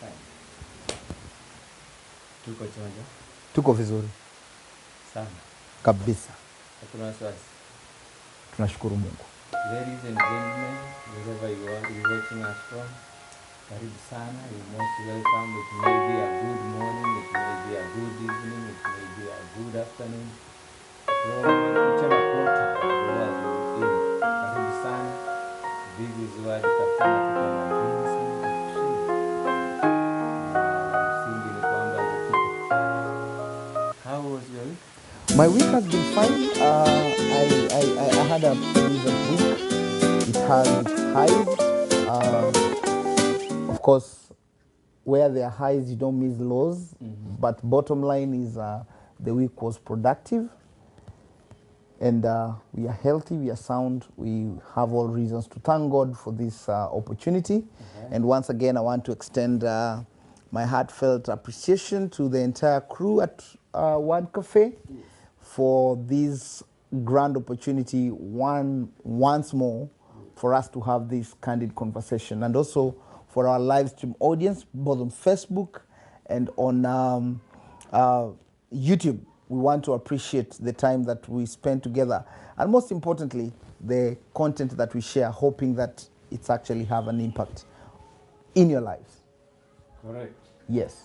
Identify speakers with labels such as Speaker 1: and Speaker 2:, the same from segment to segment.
Speaker 1: fine. Tuko chonjo.
Speaker 2: Tuko vizuri
Speaker 1: Sana.
Speaker 2: kabisa.
Speaker 1: Hakuna wasiwasi.
Speaker 2: Tunashukuru Mungu.
Speaker 1: Ladies and gentlemen, wherever you are, you're watching us from, karibu sana. You're most welcome. It may be a good morning, it may be a good evening, it may be a good afternoon. From whichever quarter of the world you're in, karibu sana. This is where tutafanya tuko na Vincent Tree. Msingi ni kwamba tuko. How was your week?
Speaker 2: My week has been fine. I had a pleasant week. It has its highs. Of course, where there are highs, you don't miss lows. But bottom line is the week was productive. And we are healthy, we are sound. We have all reasons to thank God for this opportunity. And once again, I want to extend my heartfelt appreciation to the entire crew at One Cafe for this grand opportunity once more for us to have this candid conversation, and also for our live stream audience both on Facebook and on YouTube. We want to appreciate the time that we spend together, and most importantly the content that we share, hoping that it's actually have an impact in your lives.
Speaker 1: Correct.
Speaker 2: Yes.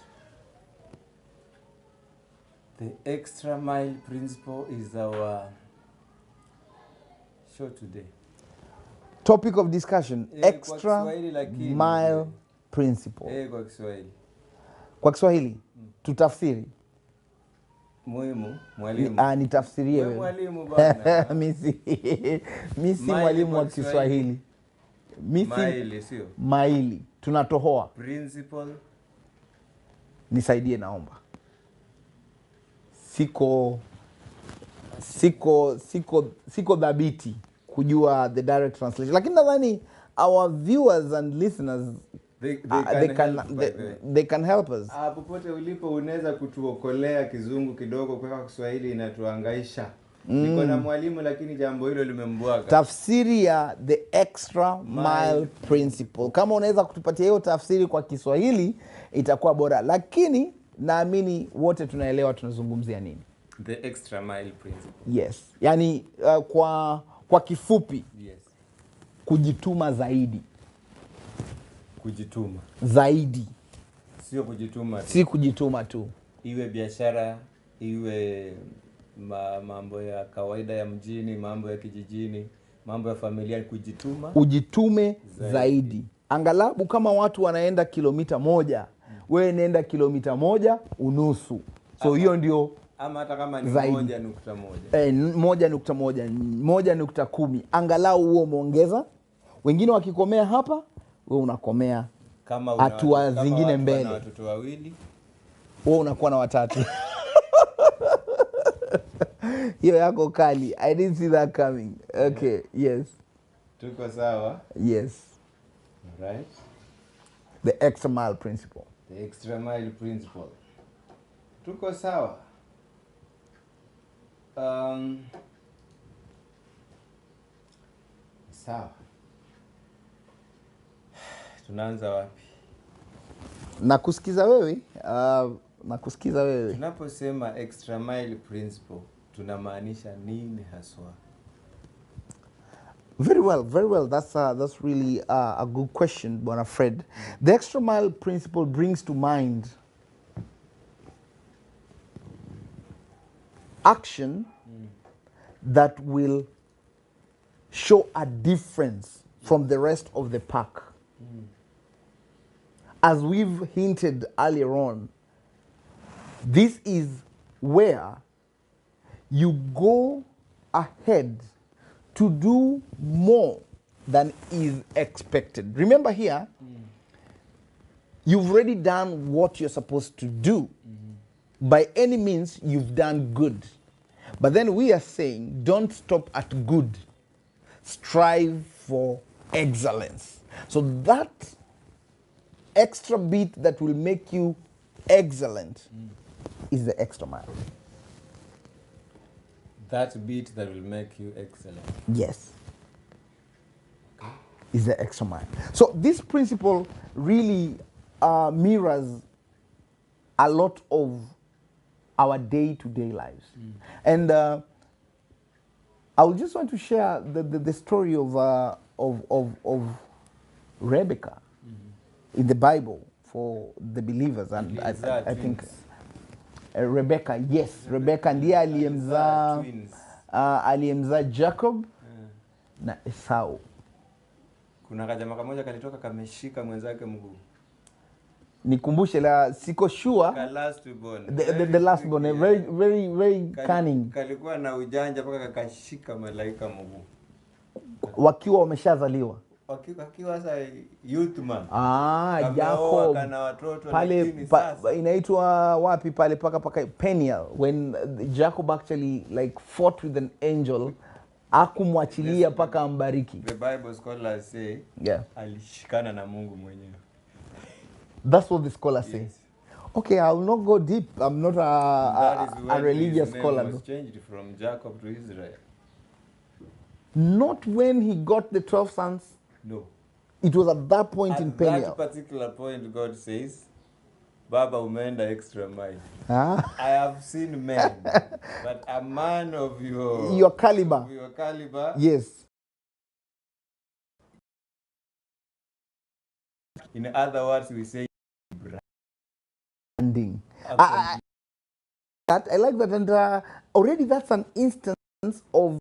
Speaker 1: The extra mile principle is our show today.
Speaker 2: Topic of discussion,
Speaker 1: Kwa
Speaker 2: extra
Speaker 1: Kiswahili lakini,
Speaker 2: mile principle.
Speaker 1: Kwa Kiswahili.
Speaker 2: Kwa Kiswahili tutafsiri.
Speaker 1: Muhimu, mwalimu.
Speaker 2: Nitafsirie
Speaker 1: wewe.
Speaker 2: wewe.
Speaker 1: Mwalimu bwana.
Speaker 2: Mimi si mwalimu wa Kiswahili.
Speaker 1: Maili sio?
Speaker 2: Maili. Tunatohoa.
Speaker 1: Principle.
Speaker 2: Nisaidie naomba. Siko dhabiti kujua the direct translation. Lakini nadhani our viewers and listeners they can help us.
Speaker 1: Popote ulipo unaweza kutuokolea kizungu kidogo kwa Kiswahili inatuhangaisha. Niko na mwalimu lakini jambo hilo limembwaga.
Speaker 2: Tafsiri ya the extra mile principle. Kama unaweza kutupatia hiyo tafsiri kwa Kiswahili itakuwa bora. Lakini naamini wote tunaelewa tunazungumzia nini.
Speaker 1: The extra mile principle.
Speaker 2: Yes. Yaani kwa kifupi.
Speaker 1: Yes.
Speaker 2: Kujituma zaidi.
Speaker 1: Kujituma
Speaker 2: zaidi,
Speaker 1: sio kujituma tu.
Speaker 2: Si kujituma tu,
Speaker 1: iwe biashara, iwe mambo ya kawaida ya mjini, mambo ya kijijini, mambo ya familia, kujituma,
Speaker 2: ujitume zaidi. Angalabu kama watu wanaenda kilomita 1, wewe nenda kilomita 1.5. So hiyo ndio,
Speaker 1: ama hata kama ni 1.1.
Speaker 2: 1.1, 1.10, angalau huo umeongeza. Wengine wakikomea hapa, wewe unakomea
Speaker 1: kama
Speaker 2: hatua zingine mbele.
Speaker 1: Kama watoto wawili,
Speaker 2: wewe unakuwa na watatu. Hiyo yako kali. I didn't see that coming. Okay, yes.
Speaker 1: Tuko sawa?
Speaker 2: Yes.
Speaker 1: All right.
Speaker 2: The extra mile principle.
Speaker 1: The extra mile principle. Tuko sawa? Sawa. Tunaanza wapi?
Speaker 2: Nakusikiza wewe.
Speaker 1: Tunaposema extra mile principle, tunamaanisha nini haswa?
Speaker 2: Very well. That's really a good question, Bwana Fred. The extra mile principle brings to mind action that will show a difference from the rest of the pack. As we've hinted earlier on, this is where you go ahead to do more than is expected. Remember here, you've already done what you're supposed to do. By any means, you've done good. But then we are saying, don't stop at good. Strive for excellence. So that extra bit that will make you excellent is the extra mile.
Speaker 1: That bit that will make you excellent.
Speaker 2: Yes. Okay. Is the extra mile. So this principle really mirrors a lot of our day-to-day lives. And I would just want to share the story of Rebecca in the Bible for the believers. And I think Rebecca, yes, Rebecca ndiye aliyemzaa Jacob na Esau.
Speaker 1: Kuna kajama kamoja kalitoka kameshika mwenzake mguu.
Speaker 2: Nikumbushe la siko sure. The last born, very cunning.
Speaker 1: Kalikuwa na ujanja mpaka kakashika malaika mguu.
Speaker 2: Wakiwa wameshazaliwa.
Speaker 1: Wakiwa sasa youth man.
Speaker 2: Jacob.
Speaker 1: Kana watoto
Speaker 2: pale inaitwa wapi pale paka Peniel, when Jacob actually like fought with an angel, akumwachilia paka ambariki.
Speaker 1: The Bible scholars say alishikana na Mungu mwenyewe.
Speaker 2: That's what the scholars say. Okay, I will not go deep. I'm not a religious scholar.
Speaker 1: His name was changed from Jacob to Israel.
Speaker 2: Not when he got the 12 sons.
Speaker 1: No.
Speaker 2: It was at that point in Peniel.
Speaker 1: At that particular point, God says, Baba umeenda extra mile. I have seen men, but a man of your
Speaker 2: caliber. Yes.
Speaker 1: In other words, we say
Speaker 2: branding. I like that, and already that's an instance of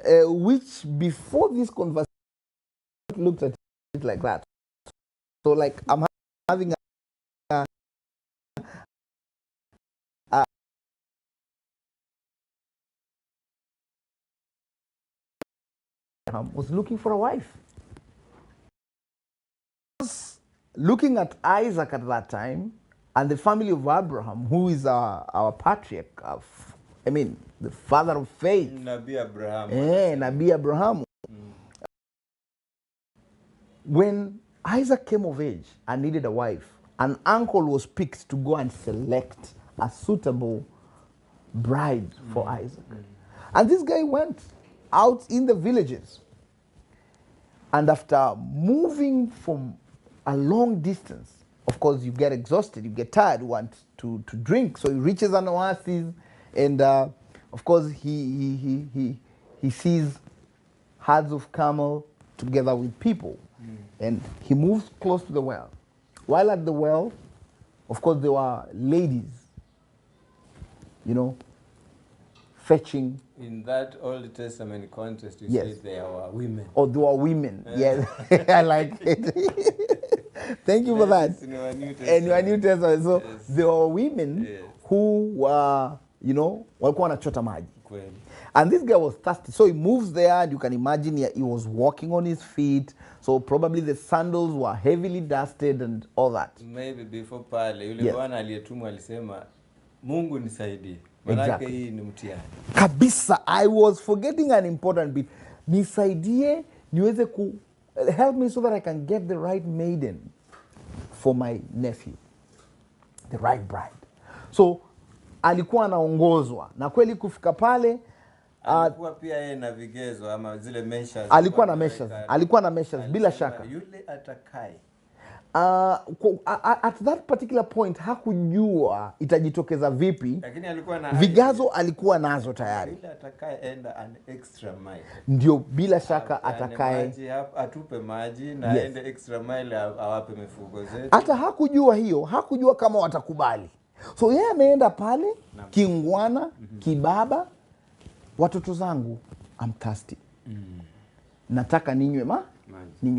Speaker 2: which before this conversation looked at it like that. So like I'm having was looking for a wife. Looking at Isaac at that time and the family of Abraham, who is our patriarch, the father of faith.
Speaker 1: Nabi Abraham.
Speaker 2: Nabi Abraham. When Isaac came of age and needed a wife, an uncle was picked to go and select a suitable bride for Isaac. And this guy went out in the villages. And after moving from a long distance, of course, you get exhausted, you get tired, you want to drink. So he reaches an oasis, and of course, he sees herds of camel together with people. And he moves close to the well. While at the well, of course, there were ladies, fetching.
Speaker 1: In that Old Testament context, you said there were women.
Speaker 2: Oh, there were women. Yes, I like it. Thank you for that.
Speaker 1: In your
Speaker 2: New Testament. So there were women who were, walikuwa wanachota maji. And this guy was thirsty. So he moves there, and you can imagine he was walking on his feet. So probably the sandals were heavily dusted and all that.
Speaker 1: Maybe before pale, yule bwana aliyetumwa alisema, Mungu nisaidie. Manake hii ni mtihani.
Speaker 2: Kabisa, I was forgetting an important bit. Nisaidie, niweze help me so that I can get the right maiden for my nephew. The right bride. So, alikuwa anaongozwa. Na kweli kufika pale,
Speaker 1: alikuwa pia yeye na vigezo ama zile measures.
Speaker 2: Alikuwa na measures bila shaka.
Speaker 1: Yule atakaye.
Speaker 2: At that particular point hakujua itajitokeza vipi.
Speaker 1: Lakini alikuwa na
Speaker 2: vigazo alikuwa nazo tayari.
Speaker 1: Yule atakaye enda an extra mile.
Speaker 2: Ndio bila shaka atakaye
Speaker 1: atupe maji na ende extra mile awape mifugo zetu.
Speaker 2: Hata hakujua kama watakubali. So yeye ameenda pale kingwana, kibaba, watoto zangu, I'm thirsty. Nataka ninywe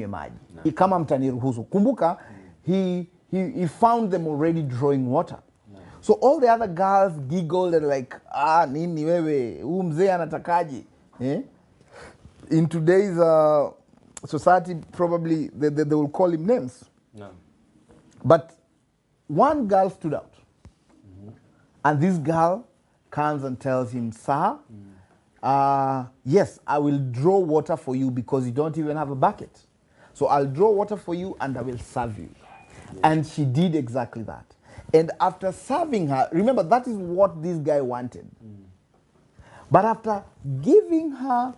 Speaker 2: maji. Kama mtaniruhusu. Kumbuka, he found them already drawing water. So all the other girls giggled and like, nini wewe, huyu mzee anatakaje? In today's society, probably they will call him names.
Speaker 1: No.
Speaker 2: But one girl stood out. And this girl comes and tells him, sir, yes, I will draw water for you because you don't even have a bucket. So I'll draw water for you and I will serve you. Yes. And she did exactly that. And after serving her, remember, that is what this guy wanted. But after giving her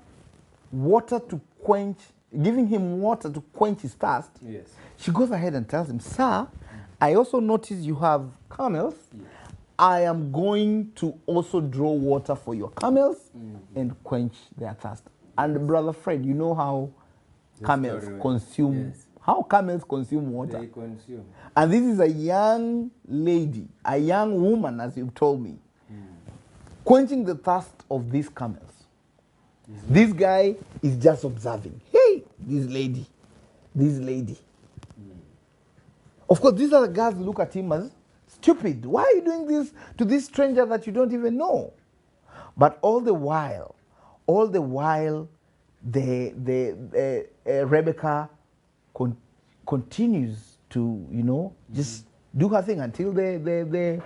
Speaker 2: water to quench giving him water to quench his thirst,
Speaker 1: Yes.
Speaker 2: she goes ahead and tells him, "Sir, I also notice you have camels.
Speaker 1: Yes.
Speaker 2: I am going to also draw water for your camels and quench their thirst." And Brother Fred, you know how
Speaker 1: The
Speaker 2: camels
Speaker 1: story,
Speaker 2: consume,
Speaker 1: yes.
Speaker 2: how camels consume water.
Speaker 1: They consume.
Speaker 2: And this is a young lady, a young woman, as you've told me, quenching the thirst of these camels. This guy is just observing. Hey, this lady. Of course, these other guys look at him as stupid. Why are you doing this to this stranger that you don't even know? But all the while, Rebecca continues to, just do her thing until the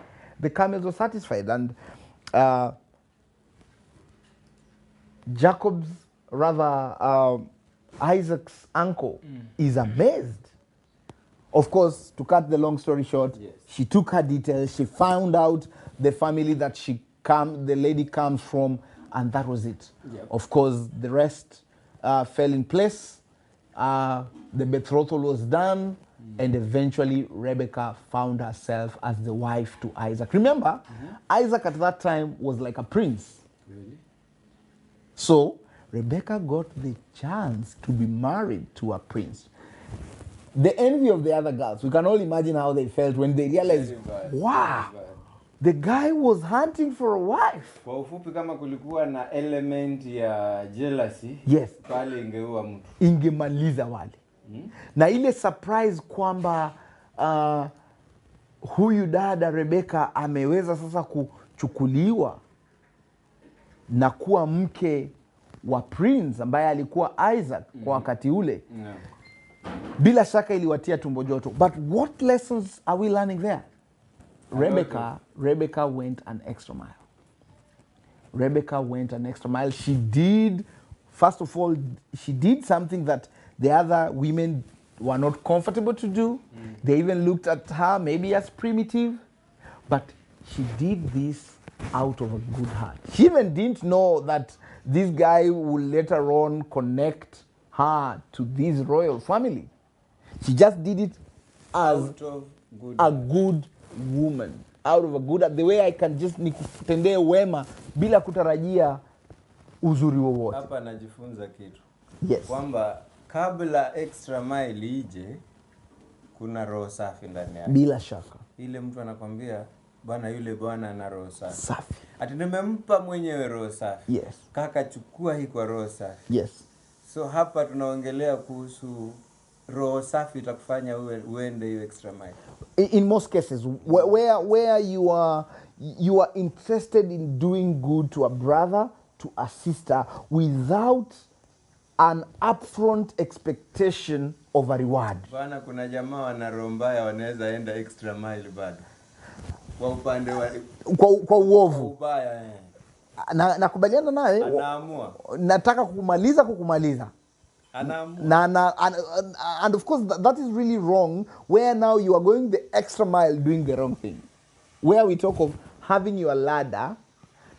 Speaker 2: camels were satisfied. And Jacob's, rather, Isaac's uncle is amazed. Of course, to cut the long story short,
Speaker 1: Yes.
Speaker 2: she took her details. She found out the family that the lady comes from, and that was it.
Speaker 1: Yep.
Speaker 2: Of course, the rest fell in place. The betrothal was done, and eventually Rebecca found herself as the wife to Isaac. Remember, Isaac at that time was like a prince.
Speaker 1: Really?
Speaker 2: So Rebecca got the chance to be married to a prince. The envy of the other girls, we can all imagine how they felt when they realized,
Speaker 1: Very bad.
Speaker 2: wow,
Speaker 1: Very bad.
Speaker 2: the guy was hunting for a wife.
Speaker 1: Kwa ufupi kama kulikuwa na element ya jealousy,
Speaker 2: Yes.
Speaker 1: pale ingeua mtu.
Speaker 2: Ingemaliza wale. Na ile surprise kwamba huyu dada Rebecca ameweza sasa kuchukuliwa na kuwa mke wa prince ambaye alikuwa Isaac kwa wakati ule.
Speaker 1: Yeah.
Speaker 2: Bila shaka iliwatia tumbo joto. But what lessons are we learning there? Rebecca went an extra mile. Rebecca went an extra mile. She did, first of all, she did something that the other women were not comfortable to do. They even looked at her maybe as primitive. But she did this out of a good heart. She even didn't know that this guy would later on connect her to this royal family. She just did it as
Speaker 1: Out of good
Speaker 2: a good woman. Out of a good, the way I can just nikutendee wema bila kutarajia uzuri wowote.
Speaker 1: Hapa najifunza kitu.
Speaker 2: Yes.
Speaker 1: Kwamba kabla extra mile ije, kuna roho safi ndani yake.
Speaker 2: Bila shaka.
Speaker 1: Ile mtu anakwambia, bwana yule bwana ana roho safi.
Speaker 2: Safi.
Speaker 1: Ati nimempa mwenyewe roho safi.
Speaker 2: Yes.
Speaker 1: Kaka chukua hii kwa roho safi.
Speaker 2: Yes.
Speaker 1: So hapa tunaongelea kuhusu roho safi itakufanya uende hiyo extra mile.
Speaker 2: In most cases, where you are interested in doing good to a brother, to a sister, without an upfront expectation of a reward.
Speaker 1: Bwana kuna jamaa wana roho mbaya wanaweza enda extra mile bado. Kwa upande wa
Speaker 2: Kwa uovu.
Speaker 1: ubaya
Speaker 2: Nakubaliana naye.
Speaker 1: anaamua.
Speaker 2: Nataka kukumaliza.
Speaker 1: Anaamua.
Speaker 2: And of course that is really wrong, where now you are going the extra mile doing the wrong thing. Where we talk of having your ladder,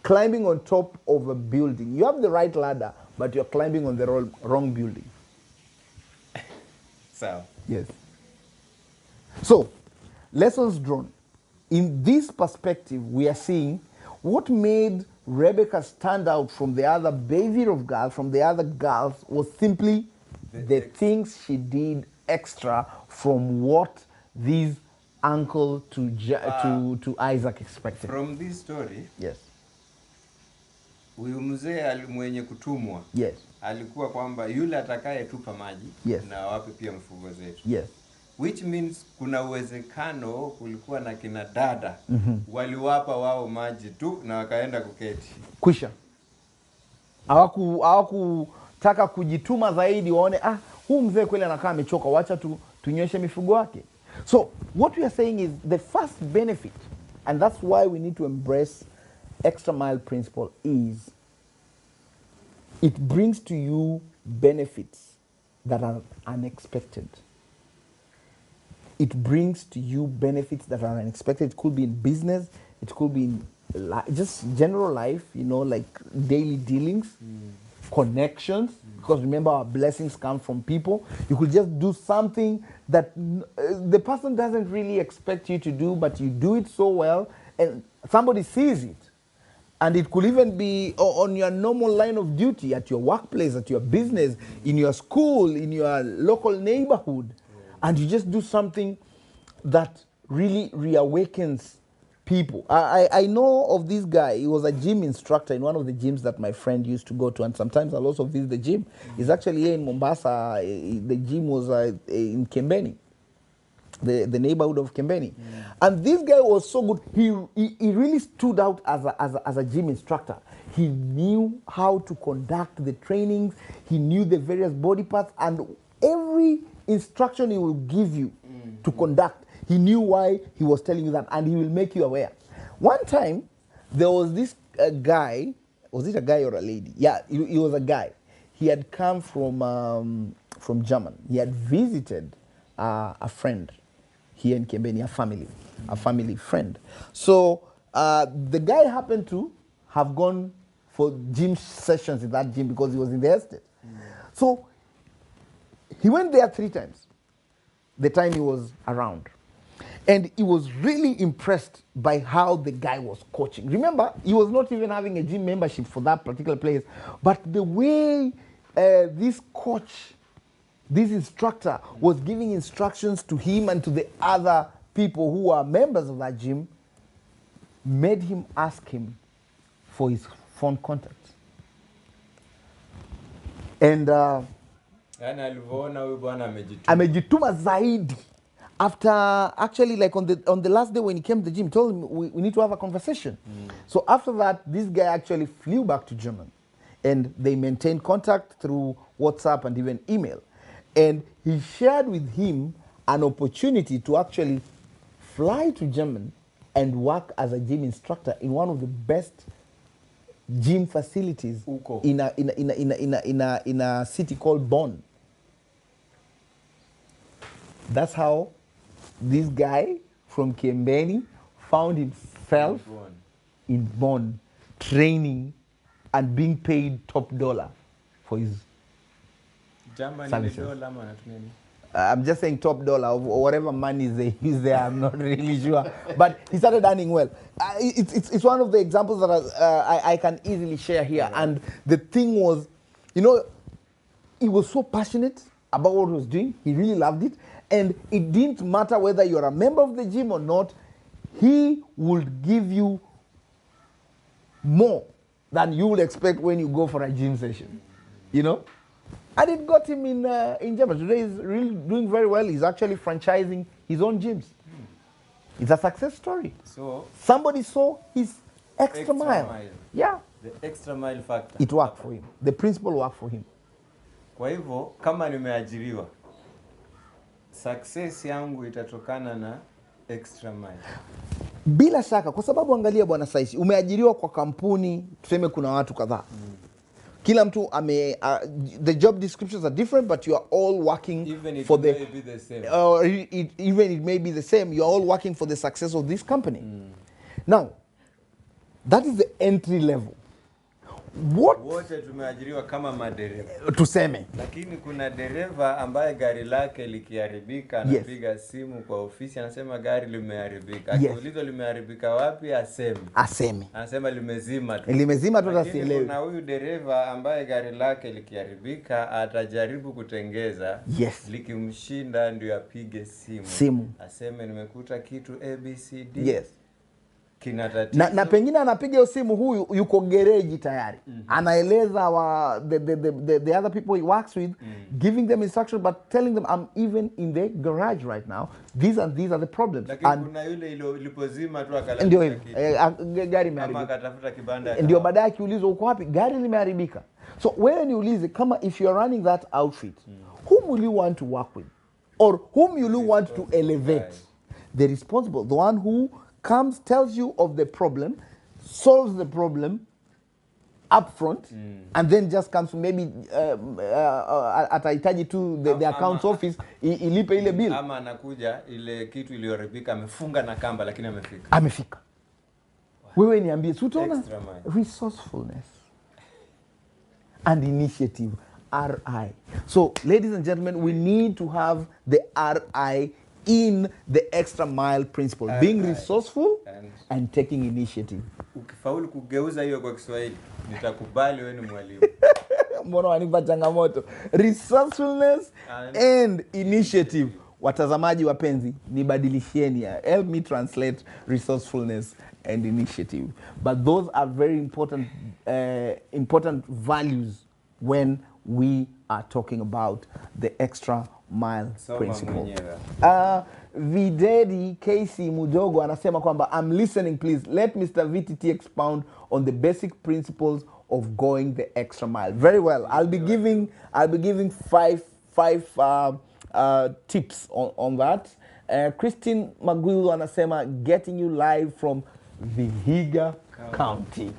Speaker 2: climbing on top of a building. You have the right ladder, but you're climbing on the wrong building.
Speaker 1: Sawa.
Speaker 2: Yes. So, lessons drawn. In this perspective, we are seeing what made Rebecca stand out from the other behavior of girls, from the other girls, was simply the things she did extra from what this uncle to Isaac expected.
Speaker 1: From this story,
Speaker 2: Yes.
Speaker 1: huyu mzee mwenye kutumwa.
Speaker 2: Yes.
Speaker 1: Alikuwa kwamba yule atakaye tupa maji.
Speaker 2: Yes.
Speaker 1: Na wape pia mfugo zetu.
Speaker 2: Yes.
Speaker 1: Which means kuna uwezekano kulikuwa na kina dada waliwapa wao maji tu na wakaenda kuketi.
Speaker 2: Kwisha. Hawakutaka kujituma zaidi waone huu mzee kweli anakaa amechoka, wacha tunyweshe mifugo wake. So what we are saying is the first benefit, and that's why we need to embrace extra mile principle, is it brings to you benefits that are unexpected. It brings to you benefits that are unexpected. It could be in business. It could be in just general life, like daily dealings. connections, because remember our blessings come from people. You could just do something that the person doesn't really expect you to do, but you do it so well and somebody sees it. And it could even be on your normal line of duty, at your workplace, at your business, in your school, in your local neighborhood. And you just do something that really reawakens people. I know of this guy. He was a gym instructor in one of the gyms that my friend used to go to, and sometimes I'll also visit the gym. He's actually here in Mombasa. The gym was in Kembeni, the neighborhood of Kembeni. And this guy was so good. He really stood out as a gym instructor. He knew how to conduct the trainings. He knew the various body parts, and every instruction he will give you to conduct, he knew why he was telling you that, and he will make you aware. One time, there was this guy. Was it a guy or a lady? Yeah, he was a guy. He had come from Germany. He had visited a friend here in Kembeni, a family friend. So the guy happened to have gone for gym sessions in that gym because he was in the estate. So he went there 3 times, the time he was around. And he was really impressed by how the guy was coaching. Remember, he was not even having a gym membership for that particular place, but the way this coach, this instructor, was giving instructions to him and to the other people who are members of that gym, made him ask him for his phone contacts. And amejituma zaidi. After actually, like on the last day when he came to the gym, told him we need to have a conversation. So after that, this guy actually flew back to Germany, and they maintained contact through WhatsApp and even email. And he shared with him an opportunity to actually fly to Germany and work as a gym instructor in one of the best gym facilities in a city called Bonn. That's how this guy from Kembeni found himself in Bonn, training and being paid top dollar for his services. I'm just saying top dollar, or whatever money they use there, I'm not really sure. But he started earning well. It's one of the examples that I can easily share here. And the thing was, he was so passionate about what he was doing. He really loved it. And it didn't matter whether you're a member of the gym or not, he would give you more than you would expect when you go for a gym session. And it got him in Germany. Today he's really doing very well. He's actually franchising his own gyms. It's a success story. So somebody saw his extra mile. Yeah.
Speaker 1: The extra mile factor.
Speaker 2: It worked for him. The principle worked for him.
Speaker 1: Kwa hivyo, kama nimeajiriwa, success yangu itatokana na extra mile.
Speaker 2: Bila shaka, kwa sababu angalia bwana Saisi, umeajiriwa kwa kampuni, tuseme kuna watu kadhaa. Kila mtu the job descriptions are different, but you are all working
Speaker 1: even
Speaker 2: for
Speaker 1: the... Even it may be the same.
Speaker 2: Even it may be the same, you are all working for the success of this company. Now, that is the entry level.
Speaker 1: Wote tumeajiriwa kama madereva.
Speaker 2: Tuseme.
Speaker 1: Lakini kuna dereva ambaye gari lake likiharibika, anapiga simu kwa ofisi, anasema gari limeharibika. Akiulizwa limeharibika wapi, aseme. Anasema limezima tu.
Speaker 2: Limezima tu, asielewi.
Speaker 1: Kuna huyu dereva ambaye gari lake likiharibika, atajaribu kutengeza. Likimshinda ndio apige simu. Aseme nimekuta kitu ABCD.
Speaker 2: Na pengine anapiga hiyo simu, huyu yuko gereji tayari. Anaeleza the other people he works with, giving them instruction, but telling them, I'm even in the garage right now. These and these are the problems.
Speaker 1: Lakini kuna yule ilipozima tu akalala.
Speaker 2: Ndio hilo. Gari limeharibika.
Speaker 1: Kama akatafuta kibanda.
Speaker 2: Ndio baadaye akiulizwa uko wapi, gari limeharibika. So wewe niulize, kama if you are running that outfit, whom will you want to work with? Or whom will you want to elevate? The responsible, the one who comes, tells you of the problem, solves the problem up front, and then just comes maybe atahitaji tu the accounts office ilipe ile bill.
Speaker 1: Ama anakuja ile kitu iliyoharibika amefunga na kamba lakini
Speaker 2: amefika. Wewe niambie, utaona resourcefulness. and initiative, RI. So, ladies and gentlemen, we need to have the RI in the extra mile principle, being resourceful and taking initiative.
Speaker 1: Ukifaulu kugeuza hiyo kwa Kiswahili, nitakubali wewe ni mwalimu.
Speaker 2: Mbona wanipa changamoto? Resourcefulness and initiative. Watazamaji wapenzi, nibadilishieni. Help me translate resourcefulness and initiative. But those are very important values when we are talking about the extra mile principle. Videdi Casey Mudogo anasema kwamba, I'm listening, please let Mr. VTT expound on the basic principles of going the extra mile. Very well. I'll be giving five tips on that. Christine Maguilu anasema, getting you live from Vihiga County.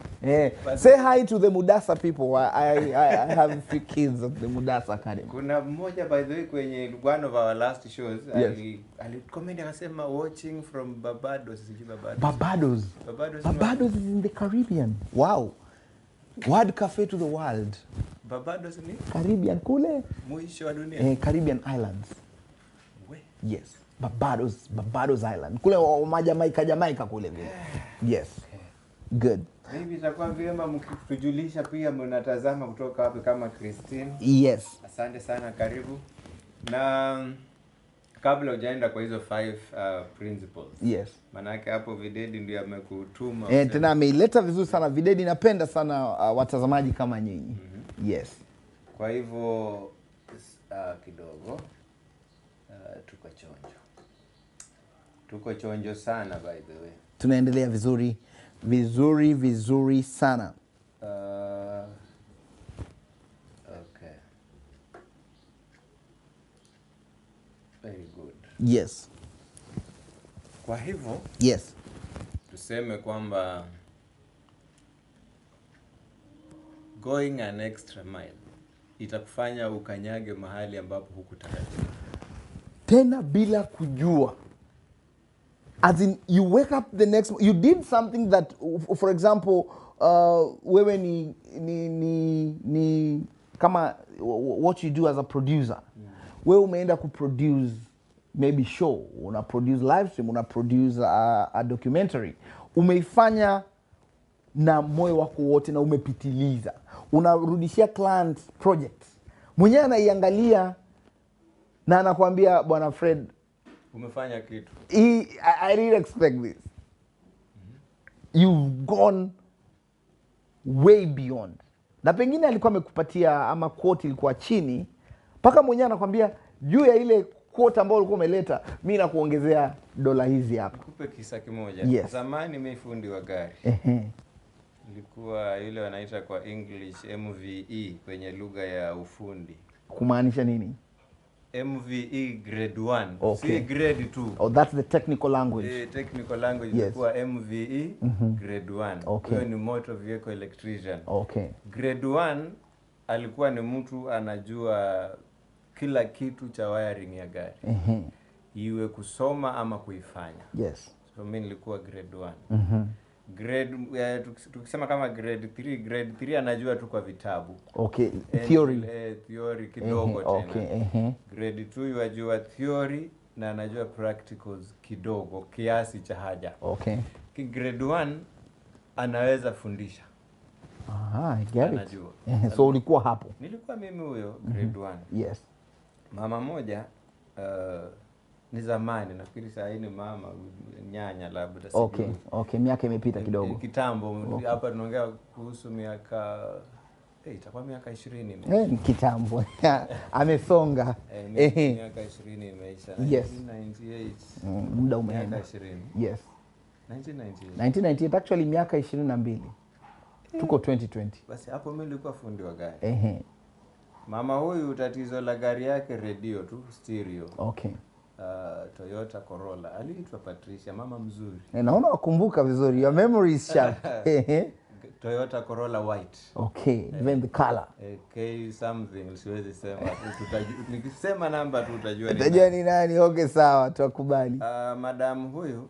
Speaker 2: Say hi to the Mudasa people. I have a few kids at the Mudasa Academy.
Speaker 1: Kuna mmoja, by the way, kwenye one of our last shows,
Speaker 2: yes,
Speaker 1: comment akasema watching from Barbados.
Speaker 2: Barbados is in the Caribbean. Wow. Word cafe to the world.
Speaker 1: Barbados ni
Speaker 2: Caribbean kule.
Speaker 1: Mwisho wa dunia.
Speaker 2: Caribbean Islands.
Speaker 1: We?
Speaker 2: Yes. Barbados Island. Kule Jamaica kule vile. Yes. Good.
Speaker 1: Maybe itakuwa vyema mkitujulisha pia mnatazama kutoka wapi kama Christine.
Speaker 2: Yes.
Speaker 1: Asante sana, karibu. Na kabla hujaenda kwa hizo 5 principles.
Speaker 2: Yes.
Speaker 1: Manake hapo Videdi ndio amekutuma.
Speaker 2: Tena ameileta vizuri sana Videdi, napenda sana watazamaji kama nyinyi. Yes.
Speaker 1: Kwa hivyo kidogo tuko chonjo sana, by the way.
Speaker 2: Tunaendelea vizuri sana.
Speaker 1: Okay. Very good.
Speaker 2: Yes.
Speaker 1: Kwa hivyo,
Speaker 2: yes,
Speaker 1: tuseme kwamba going an extra mile itakufanya ukanyage mahali ambapo hukutarajia.
Speaker 2: Tena bila kujua. As in, you wake up the next, you did something that, for example, wewe ni kama what you do as a producer. Wewe umeenda kuproduce maybe show, una produce live stream, una produce a documentary. Umeifanya na moyo wako wote na umepitiliza. Unarudishia client project. Mwenyewe anaiangalia na anakuambia, bwana Fred,
Speaker 1: umefanya kitu.
Speaker 2: I didn't expect this. You've gone way beyond. Na pengine alikuwa amekupatia ama quote ilikuwa chini, paka mwenyewe anakuambia juu ya ile quote ambayo ulikuwa umeleta, mimi nakuongezea dola hizi hapa.
Speaker 1: Nikupe kisa kimoja.
Speaker 2: Yes.
Speaker 1: Zamani mimi fundi wa gari. Nilikuwa ile wanaita kwa English MVE kwenye lugha ya ufundi.
Speaker 2: Kumaanisha nini?
Speaker 1: MVE grade 1.
Speaker 2: Okay.
Speaker 1: Si grade 2.
Speaker 2: Oh, that's the technical language.
Speaker 1: Technical language.
Speaker 2: Yes.
Speaker 1: Ilikuwa MVE grade 1.
Speaker 2: Okay.
Speaker 1: Huyo ni motor vehicle electrician.
Speaker 2: Okay.
Speaker 1: Grade 1 alikuwa ni mtu anajua kila kitu cha wiring ya gari. Iwe kusoma ama kuifanya.
Speaker 2: Yes.
Speaker 1: So mimi nilikuwa grade 1. Grade tukisema kama grade 3 anajua tu kwa vitabu.
Speaker 2: Okay, theory.
Speaker 1: Theory kidogo tena.
Speaker 2: Okay,
Speaker 1: Grade 2 yajua theory na anajua practicals kidogo kiasi cha haja.
Speaker 2: Okay.
Speaker 1: Grade 1 anaweza fundisha.
Speaker 2: I get it.
Speaker 1: Anajua.
Speaker 2: So ulikuwa hapo.
Speaker 1: Nilikuwa mimi huyo grade 1.
Speaker 2: Yes.
Speaker 1: Mama moja ni zamani, nafikiri saa hii ni mama nyanya labda.
Speaker 2: Okay, miaka imepita kidogo.
Speaker 1: Kitambo, hapa tunaongea kuhusu miaka itakuwa miaka 20.
Speaker 2: Ni kitambo. Amesonga.
Speaker 1: Miaka 20 imeisha.
Speaker 2: Yes.
Speaker 1: 1998.
Speaker 2: Muda umeenda.
Speaker 1: Miaka 20.
Speaker 2: Yes.
Speaker 1: 1998.
Speaker 2: Actually miaka 22. Tuko 2020.
Speaker 1: Basi hapo mimi nilikuwa fundi wa gari. Mama huyu tatizo la gari yake radio tu, stereo.
Speaker 2: Okay.
Speaker 1: Toyota Corolla. Aliitwa Patricia, mama mzuri.
Speaker 2: Naona wakumbuka vizuri. Your memory is sharp.
Speaker 1: Toyota Corolla white.
Speaker 2: Okay, even the color.
Speaker 1: K something, siwezi sema. Nikisema namba tu utajua ni.
Speaker 2: Utajua ni nani? Okay, sawa, tukubali.
Speaker 1: Madam huyu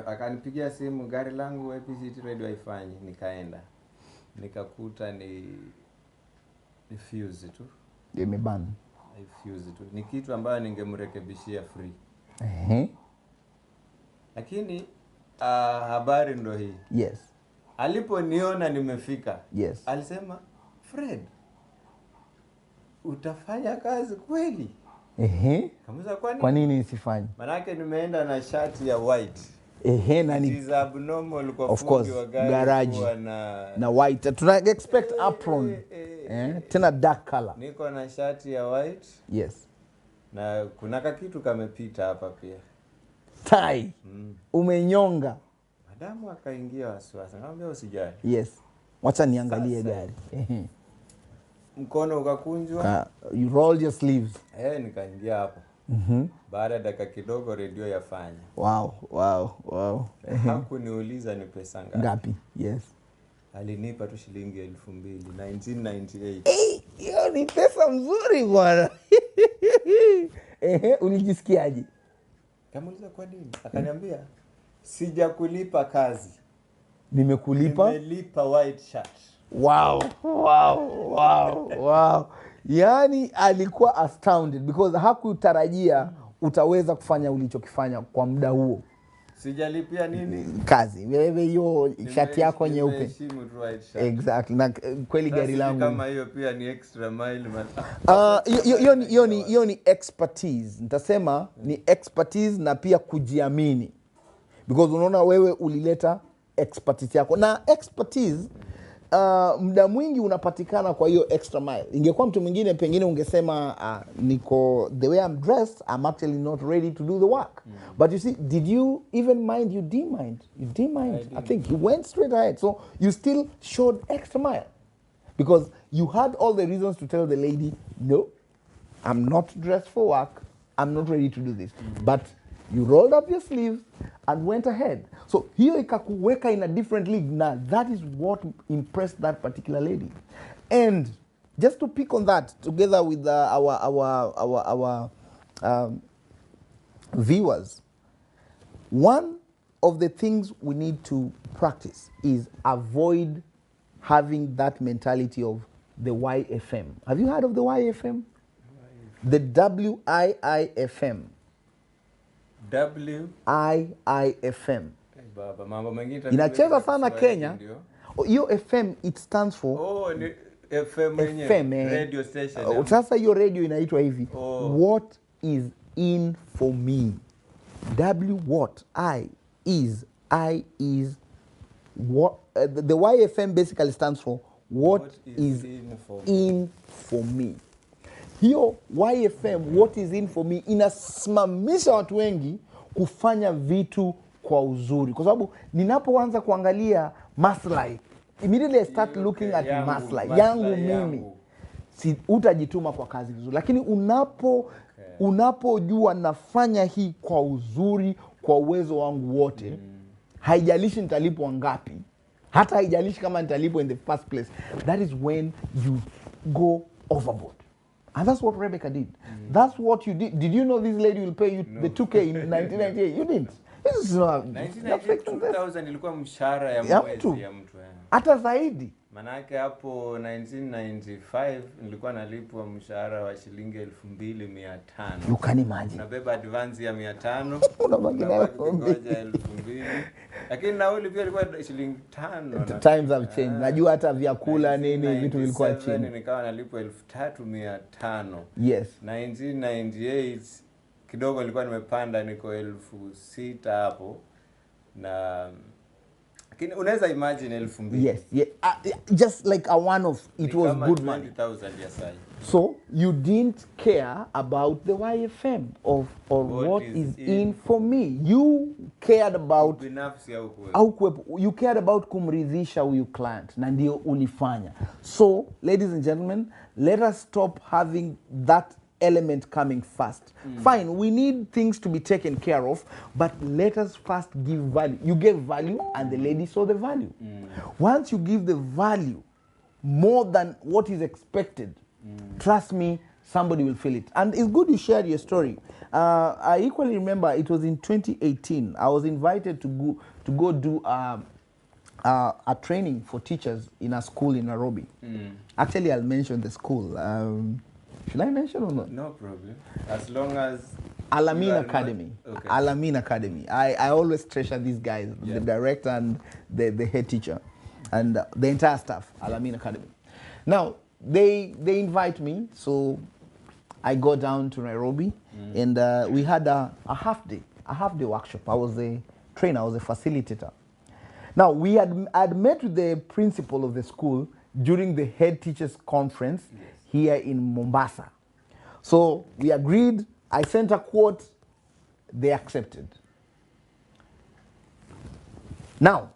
Speaker 1: akanipigia simu, gari langu APCT radio haifanyi, nikaenda. nikakuta ni fuse tu.
Speaker 2: Imebana.
Speaker 1: Fuse tu. Ni kitu ambayo ningemrekebishia free. Lakini habari ndo hii.
Speaker 2: Yes.
Speaker 1: Aliponiona nimefika.
Speaker 2: Yes.
Speaker 1: Alisema, Fred, utafanya kazi kweli? Kamuza
Speaker 2: kwa nini nisifanye?
Speaker 1: Manake nimeenda na shati ya white.
Speaker 2: Na ni
Speaker 1: is abnormal kwa
Speaker 2: of course
Speaker 1: wa
Speaker 2: garage na white. Tuna expect apron. Tena dark color.
Speaker 1: Niko na shati ya white.
Speaker 2: Yes.
Speaker 1: Na kuna kitu kamepita hapa pia.
Speaker 2: Tai. Umenyonga.
Speaker 1: Madamu akaingia wasiwasi. Naambia usijali.
Speaker 2: Yes. Wacha niangalie gari.
Speaker 1: Mkono ukakunjwa.
Speaker 2: You roll your sleeves.
Speaker 1: Nikaingia hapo. Baada ya dakika kidogo redio yafanya.
Speaker 2: Wow.
Speaker 1: Hakuniuliza ni pesa
Speaker 2: ngapi. Yes.
Speaker 1: Alinipa tu shilingi 2000 1998.
Speaker 2: Hiyo ni pesa mzuri bwana. Ulijisikiaje?
Speaker 1: Kamuuliza kwa nini? Akaniambia sijakulipa kazi. Nimelipa white shirt.
Speaker 2: Wow. Yani alikuwa astounded because hakutarajia utaweza kufanya ulichokifanya kwa muda huo.
Speaker 1: Sijalipia nini?
Speaker 2: Kazi. Wewe hiyo shati yako nyeupe. Exactly. Na kweli gari langu.
Speaker 1: Kama hiyo pia ni extra mile.
Speaker 2: Hiyo ni expertise. Nitasema ni expertise na pia kujiamini. Because unaona wewe ulileta expertise yako. Na expertise muda mwingi unapatikana kwa hiyo extra mile. Ingekuwa mtu mwingine pengine ungesema niko the way I'm dressed, I'm actually not ready to do the work. But you see, did you even mind? You didn't mind. I think you went straight ahead. So you still showed extra mile. Because you had all the reasons to tell the lady, no, I'm not dressed for work. I'm not ready to do this. But you rolled up your sleeves and went ahead. So hiyo ikakuweka in a different league. Now that is what impressed that particular lady. And just to pick on that, together with our viewers, one of the things we need to practice is avoid having that mentality of the YFM. Have you heard of the YFM? The WIIFM. WIIFM.
Speaker 1: Baba, mambo mengine
Speaker 2: inacheza sana Kenya. Hiyo FM it stands for
Speaker 1: FM radio station.
Speaker 2: Sasa hiyo radio inaitwa hivi. What is in for me? What I is what the YFM basically stands for what is in for me. Hiyo YFM, what is in for me, inasimamisha watu wengi kufanya vitu kwa uzuri. Kwa sababu ninapoanza kuangalia maslahi, immediately I start looking at maslahi yangu mimi. Si utajituma kwa kazi vizuri. Lakini unapojua nafanya hii kwa uzuri, kwa uwezo wangu wote, haijalishi nitalipwa ngapi, hata haijalishi kama nitalipwa in the first place, that is when you go overboard. And that's what Rebecca did. That's what you did. Did you know this lady will pay you the 2K in 1998? You didn't. This is not
Speaker 1: 1998 ilikuwa mshahara ya mwezi ya mtu.
Speaker 2: Hata zaidi.
Speaker 1: Manake hapo 1995 nilikuwa nalipwa mshahara wa shilingi 2500.
Speaker 2: You can imagine.
Speaker 1: Unabeba advance ya 500.
Speaker 2: Unabaki nayo
Speaker 1: 2000. Lakini nauli pia ilikuwa shilingi 5.
Speaker 2: Times have changed. Najua hata vyakula nini vitu vilikuwa chini.
Speaker 1: Nikawa nalipwa 3500.
Speaker 2: Yes.
Speaker 1: 1998 kidogo nilikuwa nimepanda niko 6000 hapo. Na unaweza imagine 2000.
Speaker 2: Yes, yeah. Just like a one-off, it was good money.
Speaker 1: 20,000 yes.
Speaker 2: So you didn't care about the YFM or what is in for me. You cared about you cared about kumridhisha huyu client, na ndio ulifanya. So ladies and gentlemen, let us stop having that element coming first. Fine, we need things to be taken care of, but let us first give value. You gave value and the lady saw the value. Once you give the value more than what is expected, trust me, somebody will feel it. And it's good you shared your story. I equally remember it was in 2018. I was invited to go do a training for teachers in a school in Nairobi. Actually, I'll mention the school. Should I mention or not?
Speaker 1: No problem. As long as
Speaker 2: Alamein Academy.
Speaker 1: Okay.
Speaker 2: Alamein Academy. I always treasure these guys, the director and the head teacher, and the entire staff. Alamein Academy. Now they invite me, so I go down to Nairobi, and we had a half day workshop. I was a trainer. I was a facilitator. Now we had met with the principal of the school during the head teachers conference here in Mombasa. So we agreed. I sent a quote, they accepted. Now,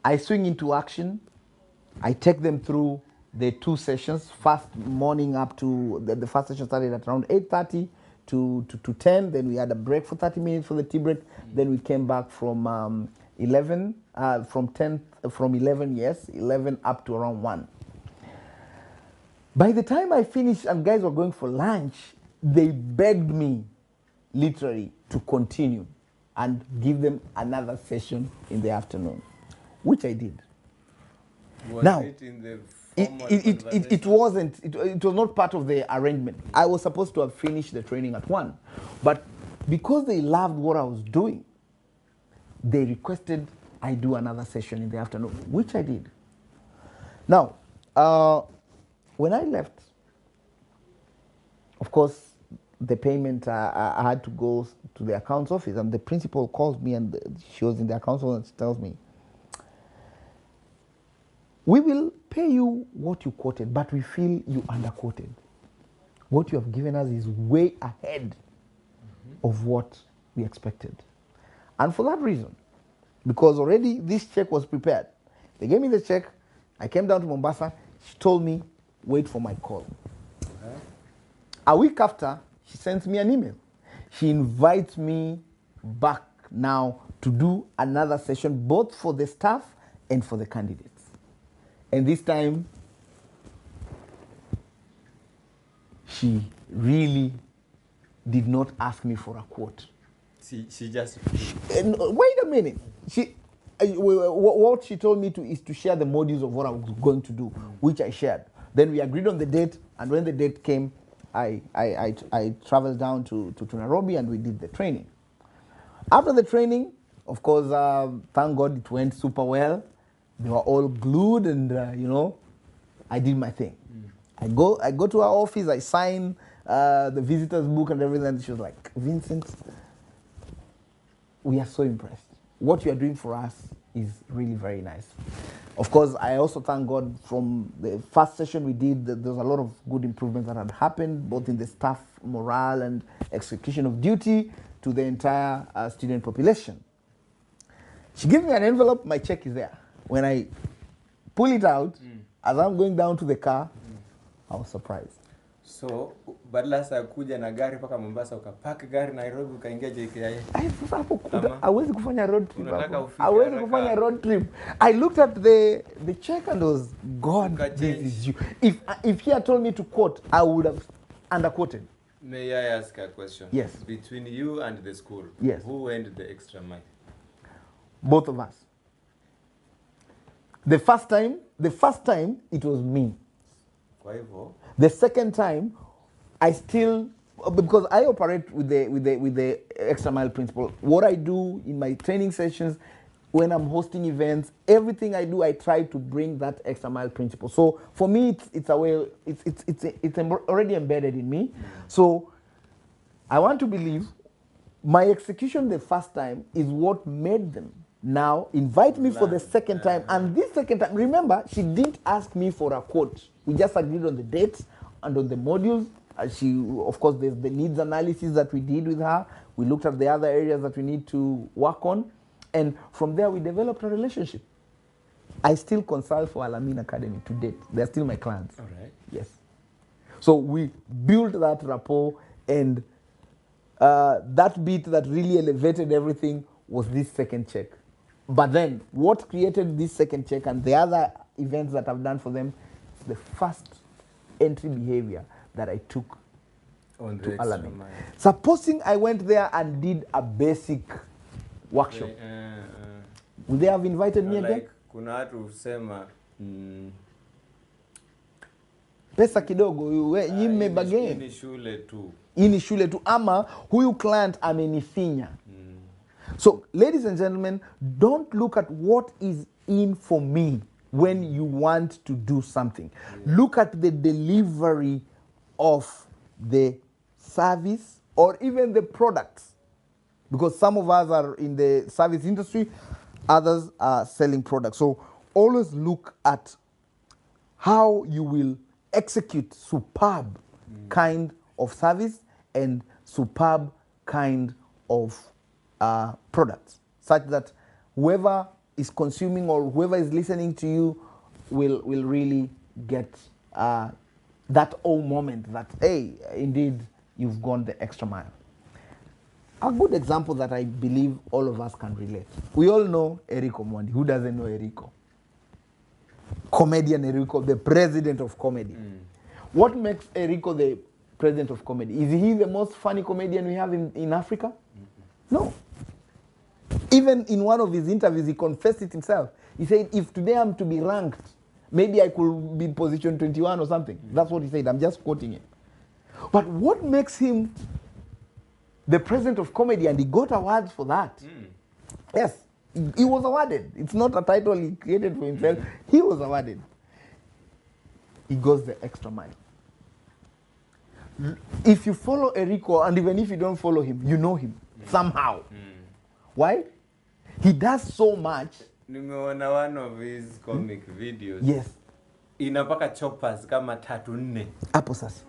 Speaker 2: I swing into action. I take them through the 2 sessions. First morning up to, the first session started at around 8:30 to 10. Then we had a break for 30 minutes for the tea break. Then we came back from 11 up to around 1. By the time I finished and guys were going for lunch, they begged me, literally, to continue and give them another session in the afternoon, which I did.
Speaker 1: Was
Speaker 2: now,
Speaker 1: it in the
Speaker 2: it wasn't. It was not part of the arrangement. I was supposed to have finished the training at 1. But because they loved what I was doing, they requested I do another session in the afternoon, which I did. Now, when I left, of course, the payment, I had to go to the accounts office, and the principal calls me, and she was in the accounts office, and she tells me, we will pay you what you quoted, but we feel you underquoted. What you have given us is way ahead of what we expected. And for that reason, because already this check was prepared, they gave me the check, I came down to Mombasa, she told me, wait for my call. A week after, she sends me an email. She invites me back now to do another session, both for the staff and for the candidates. And this time, she really did not ask me for a quote.
Speaker 1: She just...
Speaker 2: Wait a minute. What she told me is to share the modules of what I was going to do, which I shared. Then we agreed on the date, and when the date came, I traveled down to Nairobi, and we did the training. After the training, of course, thank God it went super well. They were all glued, and I did my thing. I go to her office, I sign the visitor's book and everything, and she was like, Vincent, we are so impressed. What you are doing for us is really very nice. Of course, I also thank God from the first session we did, there was a lot of good improvements that had happened, both in the staff morale and execution of duty to the entire student population. She gave me an envelope, my check is there. When I pull it out, as I'm going down to the car, I was surprised.
Speaker 1: So, badala sa kuja na gari paka Mombasa ukapaki gari Nairobi ukaingia JKIA.
Speaker 2: Hawezi kufanya road trip. Hawezi kufanya road trip. I looked at the check and was, God, this is you. If he had told me to quote, I would have underquoted.
Speaker 1: May I ask a question?
Speaker 2: Yes.
Speaker 1: Between you and the school,
Speaker 2: yes,
Speaker 1: who went the extra mile?
Speaker 2: Both of us. The first time it was me. The second time, I still, because I operate with the extra mile principle. What I do in my training sessions, when I'm hosting events, everything I do, I try to bring that extra mile principle. So for me, it's a way, it's already embedded in me. So I want to believe my execution the first time is what made them now invite me for the second time. And this second time, remember, she didn't ask me for a quote. We just agreed on the dates and on the modules. She, of course, there's the needs analysis that we did with her. We looked at the other areas that we need to work on. And from there, we developed a relationship. I still consult for Alamein Academy to date. They're still my clients.
Speaker 1: All right.
Speaker 2: Yes. So we built that rapport, and that bit that really elevated everything was this second check. But then, what created this second check and the other events that I've done for them is the first entry behavior that I took
Speaker 1: on
Speaker 2: to Alamein. Supposing I went there and did a basic workshop. Would they have invited me again?
Speaker 1: Like kuna watu husema
Speaker 2: pesa kidogo nyinyi mmebagain.
Speaker 1: Hii ni shule tu.
Speaker 2: Hii ni shule tu ama huyu client amenifinya. So ladies and gentlemen, don't look at what is in for me when you want to do something. Look at the delivery of the service or even the products. Because some of us are in the service industry, others are selling products. So always look at how you will execute superb kind of service and superb kind of products, such that whoever is consuming or whoever is listening to you will really get that oh moment that, hey, indeed, you've gone the extra mile. A good example that I believe all of us can relate. We all know Eriko Mondi. Who doesn't know Eriko? Comedian Eriko, the president of comedy. What makes Eriko the president of comedy? Is he the most funny comedian we have in Africa? No. Even in one of his interviews, he confessed it himself. He said, if today I'm to be ranked, maybe I could be position 21 or something. That's what he said. I'm just quoting him. But what makes him the president of comedy, and he got awards for that? Yes, he was awarded. It's not a title he created for himself. He was awarded. He goes the extra mile. If you follow Eriko, and even if you don't follow him, you know him somehow. Why? He does so much.
Speaker 1: Nimeona one of his comic videos.
Speaker 2: Yes.
Speaker 1: Inapaka choppers kama 3-4.
Speaker 2: Hapo sasa.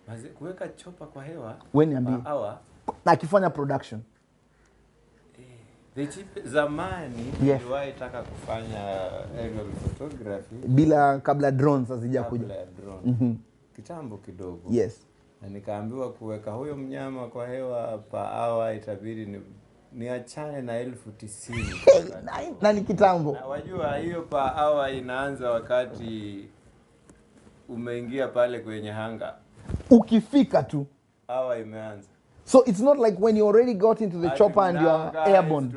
Speaker 1: Maze kuweka chopper kwa hewa.
Speaker 2: When niambie.
Speaker 1: Hour.
Speaker 2: Na akifanya production.
Speaker 1: The chip zamani niliwahi taka kufanya aerial photography
Speaker 2: bila kabla drones hazijakuja.
Speaker 1: Kabla drone. Kitambo kidogo.
Speaker 2: Yes.
Speaker 1: Na nikaambiwa kuweka huyo mnyama kwa hewa per hour itabidi niachane na 90,000.
Speaker 2: Na ni kitambo.
Speaker 1: Na wajua hiyo per hour inaanza wakati umeingia pale kwenye hanga.
Speaker 2: Ukifika tu
Speaker 1: Hour imeanza.
Speaker 2: So it's not like when you already got into the chopper and you are airborne.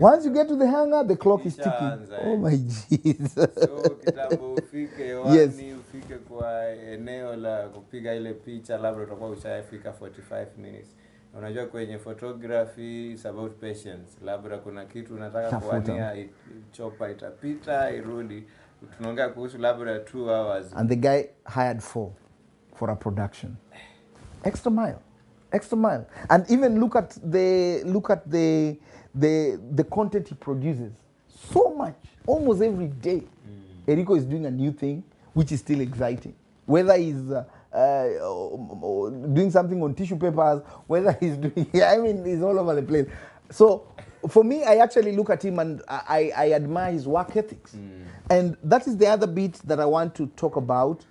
Speaker 2: Once you get to the hangar, the clock is ticking. Oh my Jesus.
Speaker 1: So kitambo ufike wani ufike kwa eneo la kupiga ile picha labda utakuwa ushafika 45 minutes. Unajua kwenye photography it's about patience. Labda kuna kitu unataka kuwania, chopper itapita irudi. Tunaongea kuhusu labda 2 hours.
Speaker 2: And the guy hired 4 for a production. Extra mile. And even look at the content he produces. So much, almost every day. Eriko is doing a new thing, which is still exciting. Whether he's doing something on tissue papers, whether he's doing, he's all over the place. So for me, I actually look at him and I admire his work ethics. And that is the other bit that I want to talk about,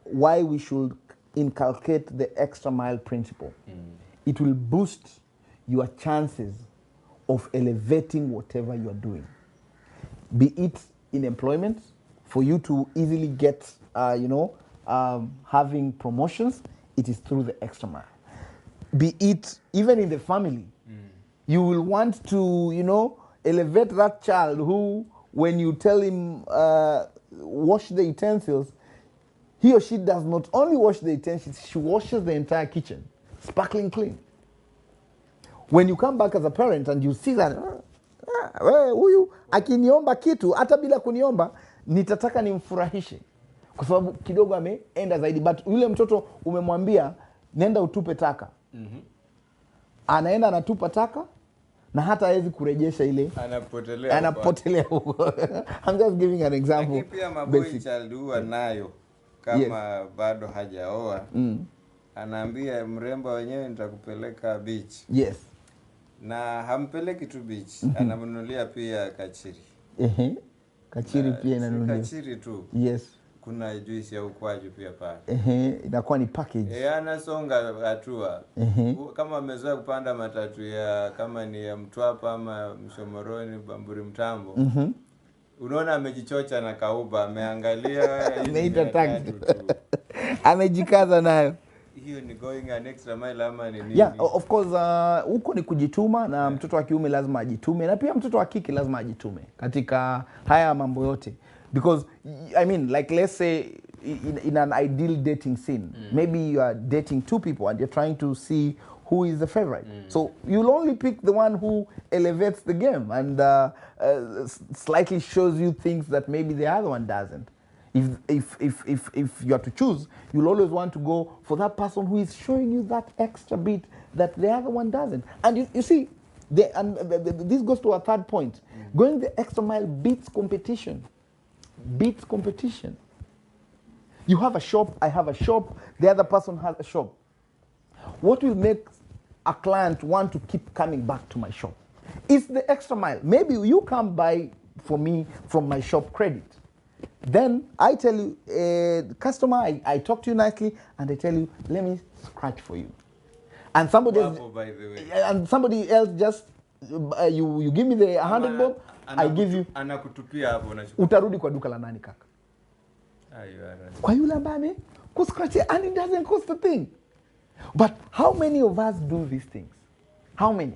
Speaker 2: why we should inculcate the extra mile principle. It will boost your chances of elevating whatever you are doing. Be it in employment, for you to easily get, having promotions, it is through the extra mile. Be it even in the family, you will want to, elevate that child who, when you tell him, wash the utensils, he or she does not only wash the utensils, she washes the entire kitchen, sparkling clean. When you come back as a parent and you see that, huyu akiniomba kitu hata bila kuniomba nitataka nimfurahishe kwa sababu kidogo ameenda zaidi, but yule mtoto umemwambia nenda utupe taka, anaenda anatupa taka na hata hawezi kurejesha ile, anapotelea huko. I'm just giving an example.
Speaker 1: Lakini pia maboy child huwa nayo kama bado hajaoa, anaambia mrembo wenyewe nitakupeleka beach.
Speaker 2: Yes.
Speaker 1: Na hampeleki tu beach, anamnunulia pia kachiri.
Speaker 2: Kachiri pia inanunuliwa.
Speaker 1: Kachiri tu.
Speaker 2: Yes.
Speaker 1: Kuna juice ya ukwaju pia pale.
Speaker 2: Inakuwa ni package.
Speaker 1: Anasonga hatua. Kama amezoea kupanda matatu ya kama ni ya Mtwapa ama Mshomoroni, Bamburi Mtambo. Unaona amejichocha na kauba, ameangalia
Speaker 2: ameita taxi. Amejikaza nayo.
Speaker 1: hiyo ni going an extra mile ama ni nini?
Speaker 2: Yeah, of course huko ni kujituma na mtoto wa kiume lazima ajitume na pia mtoto wa kike lazima ajitume katika haya mambo yote, because I mean, like, let's say in an ideal dating scene, maybe you are dating two people and you're trying to see who is the favorite. So you'll only pick the one who elevates the game and slightly shows you things that maybe the other one doesn't. If you are to choose, you'll always want to go for that person who is showing you that extra bit that the other one doesn't. And you see, this goes to our third point. Going the extra mile beats competition. Beats competition. You have a shop, I have a shop, the other person has a shop. What will make a client want to keep coming back to my shop? It's the extra mile. Maybe you come buy for me from my shop credit. Then I tell you, customer, I talk to you nicely, and I tell you, let me scratch for you. And somebody else,
Speaker 1: by the way.
Speaker 2: And somebody else just, you give me the 100 bob, I give you.
Speaker 1: Anakutupia hapo unachukua.
Speaker 2: Utarudi kwa duka la nani kaka? Kwa yule ambaye kuscratch, and it doesn't cost a thing. But how many of us do these things? How many?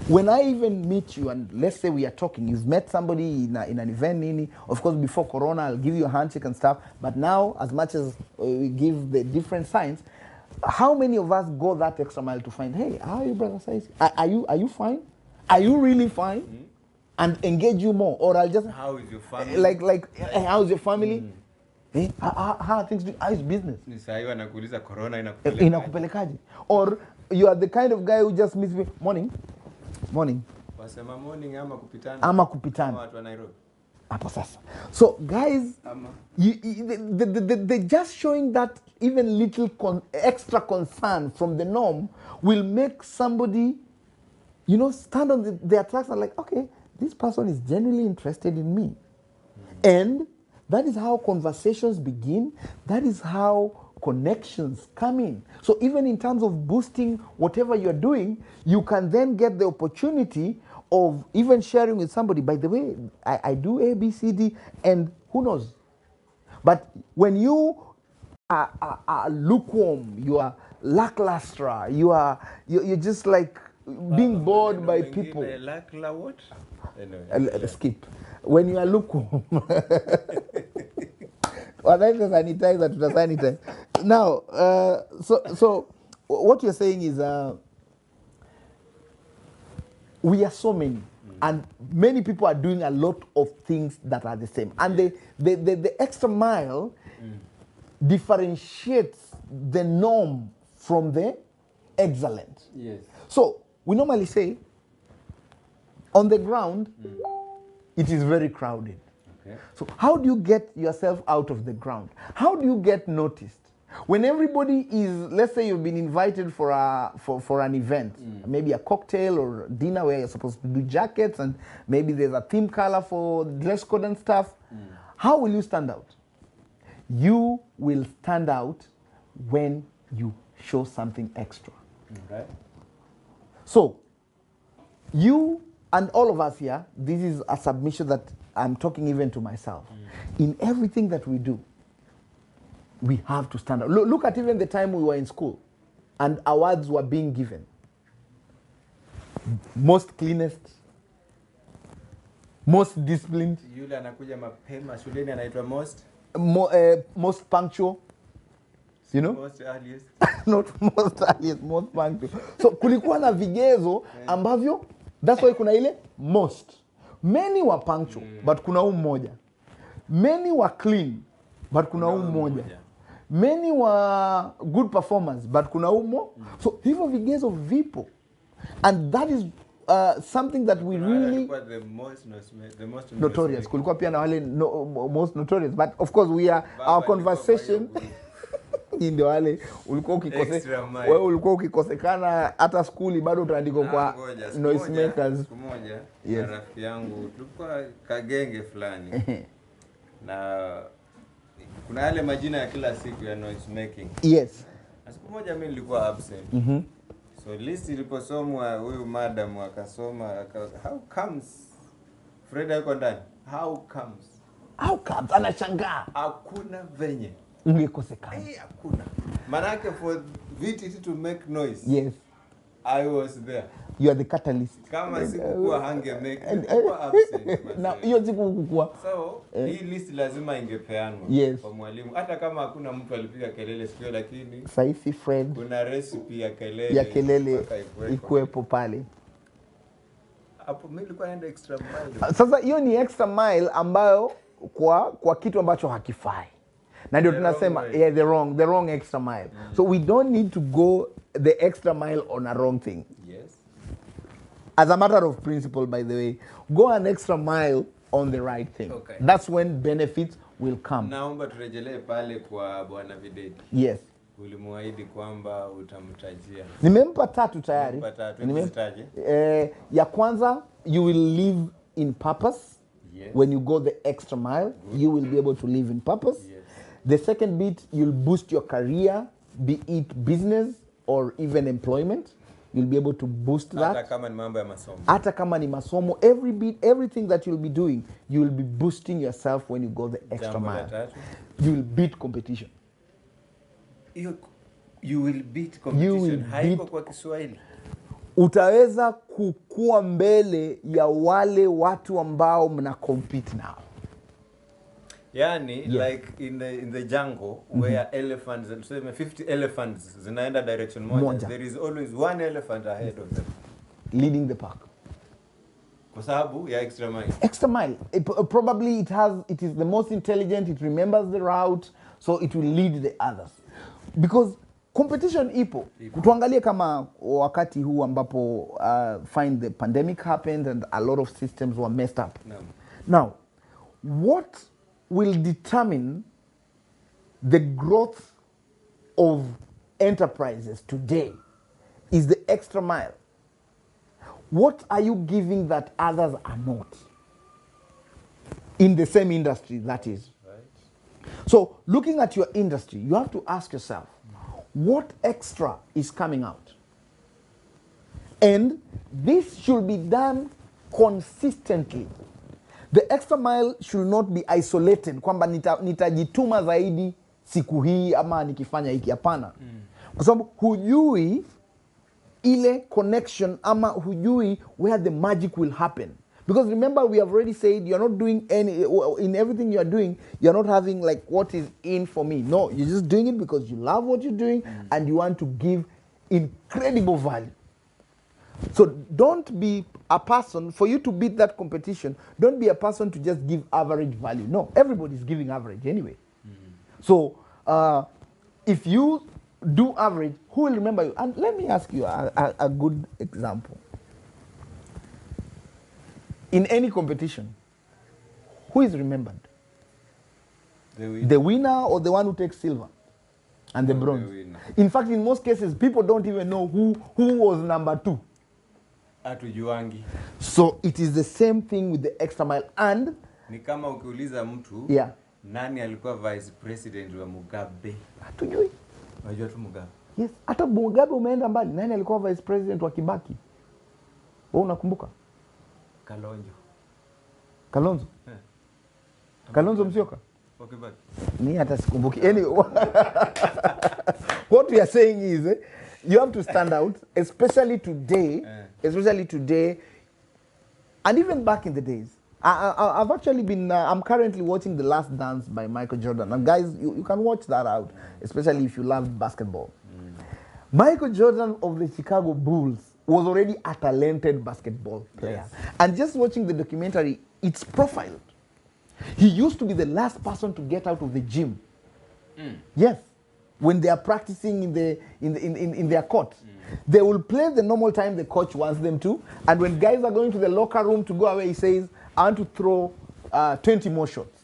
Speaker 2: When I even meet you and let's say we are talking, you've met somebody in an event, Nini, of course before Corona, I'll give you a handshake and stuff. But now, as much as we give the different signs, how many of us go that extra mile to find, hey, how are you, brother Size? Are you fine? Are you really fine? And engage you more, or I'll just,
Speaker 1: how is your family?
Speaker 2: Like how's your family? Eh, how are things doing? How is business?
Speaker 1: Ni saa hiyo anakuuliza corona
Speaker 2: inakupelekaje? Or you are the kind of guy who just meets me, morning.
Speaker 1: Wasema morning ama kupitana.
Speaker 2: Kama
Speaker 1: watu wa Nairobi.
Speaker 2: Hapo sasa. So guys, they just showing that even little extra concern from the norm will make somebody, stand on their tracks and like, okay, this person is genuinely interested in me. And that is how conversations begin. That is how connections come in. So even in terms of boosting whatever you're doing, you can then get the opportunity of even sharing with somebody, by the way, I do A, B, C, D, and who knows. But when you are lukewarm, you are lackluster, you're just like being bored by people.
Speaker 1: Lackla what? Anyway,
Speaker 2: skip. When you are lukewarm. Sanitize. Now, so what you're saying is we are so many, and many people are doing a lot of things that are the same. And the extra mile differentiates the norm from the excellent.
Speaker 1: Yes.
Speaker 2: So we normally say, on the ground, it is very crowded. Okay. So how do you get yourself out of the ground? How do you get noticed? When everybody is, let's say you've been invited for an event, maybe a cocktail or dinner where you're supposed to do jackets and maybe there's a theme color for dress code and stuff. How will you stand out? You will stand out when you show something extra.
Speaker 1: Right.
Speaker 2: So, you and all of us here, this is a submission that I'm talking even to myself. In everything that we do, we have to stand out. Look at even the time we were in school and awards were being given. Most cleanest, most disciplined.
Speaker 1: Yule anakuja mapema shuleni anaitwa
Speaker 2: most punctual. You know?
Speaker 1: Most earliest.
Speaker 2: Not most earliest, most punctual. So kulikuwa na vigezo ambavyo, that's why kuna ile most. Many were punctual, but kuna mmoja. Many were clean, but kuna mmoja. Many were good performance, but kuna umo. So hivyo vigezo vipo. And that is something that we really...
Speaker 1: The most
Speaker 2: notorious. Kulikuwa pia na wale most notorious. But of course we are, our conversation... ndio wale ulikuwa ukikosekana hata skuli bado utaandika kwa noise makers.
Speaker 1: Siku moja na rafiki yangu tulikuwa kagenge fulani na kuna yale majina ya kila siku ya noise making.
Speaker 2: Yes.
Speaker 1: Siku moja mimi nilikuwa absent. So list iliposomwa huyu madam akasoma how comes Fred yuko ndani. How comes
Speaker 2: anashangaa
Speaker 1: hakuna venye
Speaker 2: ungekosekana.
Speaker 1: Hakuna. Manake for VTT to make noise.
Speaker 2: Yes.
Speaker 1: I was there.
Speaker 2: You are the catalyst.
Speaker 1: Kama sikukuwa hange make nilikuwa absent.
Speaker 2: Na hiyo siku kukua.
Speaker 1: So, hii list lazima ingepeanwa kwa mwalimu. Hata kama hakuna mtu alipiga kelele sikio, lakini
Speaker 2: Saisi Fred,
Speaker 1: kuna recipe ya kelele
Speaker 2: ikuwepo pale.
Speaker 1: Hapo mimi nilikuwa naenda extra mile.
Speaker 2: Sasa hiyo ni extra mile ambayo kwa kitu ambacho hakifai. Na ndio tunasema the wrong extra mile. So we don't need to go the extra mile on a wrong thing.
Speaker 1: Yes.
Speaker 2: As a matter of principle, by the way, go an extra mile on the right thing.
Speaker 1: Okay.
Speaker 2: That's when benefits will come.
Speaker 1: Naomba turejelee pale kwa Bwana Videdi.
Speaker 2: Yes.
Speaker 1: Ulimuahidi kwamba utamtajia.
Speaker 2: Nimempa 3 tayari.
Speaker 1: Nimemtaje.
Speaker 2: Ya kwanza, you will live in purpose.
Speaker 1: Yes.
Speaker 2: When you go the extra mile, you will be able to live in purpose.
Speaker 1: Yes.
Speaker 2: The second bit, you'll boost your career, be it business or even employment. You'll be able to boost that.
Speaker 1: Hata kama ni mambo ya masomo.
Speaker 2: Hata kama ni masomo, everything that you'll be doing, you will be boosting yourself when you go the extra mile. You will beat competition.
Speaker 1: You will beat competition. Haiko kwa Kiswahili.
Speaker 2: Utaweza kukua mbele ya wale watu ambao mna compete now.
Speaker 1: Yani, like in the jungle where elephants, say 50 elephants zinaenda direction moja, there is always one elephant ahead of them,
Speaker 2: leading the pack.
Speaker 1: Kwa sababu ya extra mile.
Speaker 2: Extra mile. Probably it is the most intelligent, it remembers the route, so it will lead the others. Because competition ipo. Tuangalie kama wakati huu ambapo find the pandemic happened and a lot of systems were messed up.
Speaker 1: No.
Speaker 2: Now, what will determine the growth of enterprises today is the extra mile. What are you giving that others are not? In the same industry, that is.
Speaker 1: Right.
Speaker 2: So, looking at your industry, you have to ask yourself, what extra is coming out? And this should be done consistently. The extra mile should not be isolated, kwamba nitajituma zaidi siku hii ama nikifanya hiki, hapana. Kwa sababu hujui ile connection ama hujui where the magic will happen. Because remember, we have already said you're not doing in everything you're doing, you're not having like what is in for me. No, you're just doing it because you love what you're doing and you want to give incredible value. So don't be a person, for you to beat that competition, don't be a person to just give average value. No, everybody's giving average anyway. So if you do average, who will remember you? And let me ask you a good example. In any competition, who is remembered? The winner or the one who takes silver and the bronze? In fact, in most cases, people don't even know who was number 2.
Speaker 1: Hatujuangi.
Speaker 2: So it is the same thing with the extra mile. And
Speaker 1: ni kama ukiuliza mtu, nani alikuwa vice president wa Mugabe?
Speaker 2: Hatujui.
Speaker 1: Unajua tu Mugabe.
Speaker 2: Yes, hata Mugabe umeenda mbali. Nani alikuwa vice president wa Kibaki? Wewe unakumbuka? Kalonzo. Kalonzo Musyoka.
Speaker 1: Kibaki.
Speaker 2: Ni hata sikumbuki. Anyway, what we are saying is you have to stand out, especially today, and even back in the days. I've actually been, I'm currently watching The Last Dance by Michael Jordan. And guys, you can watch that out, especially if you love basketball. Michael Jordan of the Chicago Bulls was already a talented basketball player. Yes. And just watching the documentary, it's profiled. He used to be the last person to get out of the gym. Yes. When they are practicing in their court. They will play the normal time the coach wants them to. And when guys are going to the locker room to go away, he says, I want to throw 20 more shots.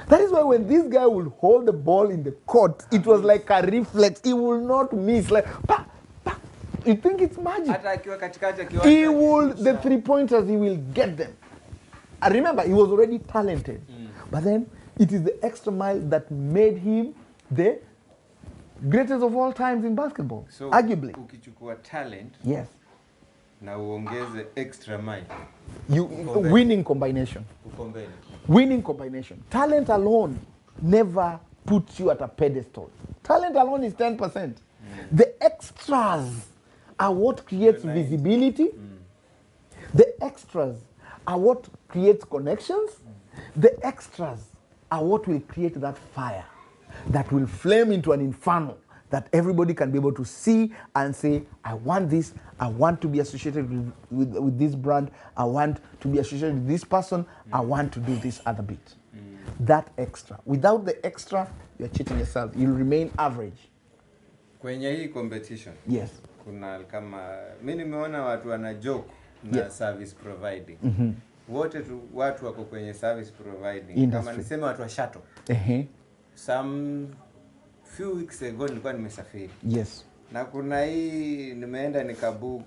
Speaker 2: That is why when this guy will hold the ball in the court, it was like a reflex. He will not miss. Like, pa, pa. You think it's magic? He will, the 3-pointers, he will get them. And remember, he was already talented. But then, it is the extra mile that made him the greatest of all times in basketball,
Speaker 1: so,
Speaker 2: arguably.
Speaker 1: Ukichukua talent,
Speaker 2: yes,
Speaker 1: na uongeze extra mile.
Speaker 2: Winning combination. Winning combination. Talent alone never puts you at a pedestal. Talent alone is 10%. The extras are what creates visibility. The extras are what creates connections. The extras are what will create that fire that will flame into an inferno that everybody can be able to see and say, I want this, I want to be associated with this brand, I want to be associated with this person, I want to do this other bit. That extra. Without the extra, you're cheating yourself. You'll remain average.
Speaker 1: Kwenye hii competition,
Speaker 2: yes,
Speaker 1: kuna kama mimi nimeona watu wana joke na service providing. Wote watu wako kwenye service providing. Industry. Kama niseme watu wa shuttle. Some few weeks ago nilikuwa nimesafiri.
Speaker 2: Yes.
Speaker 1: Na kuna hii nimeenda nikabook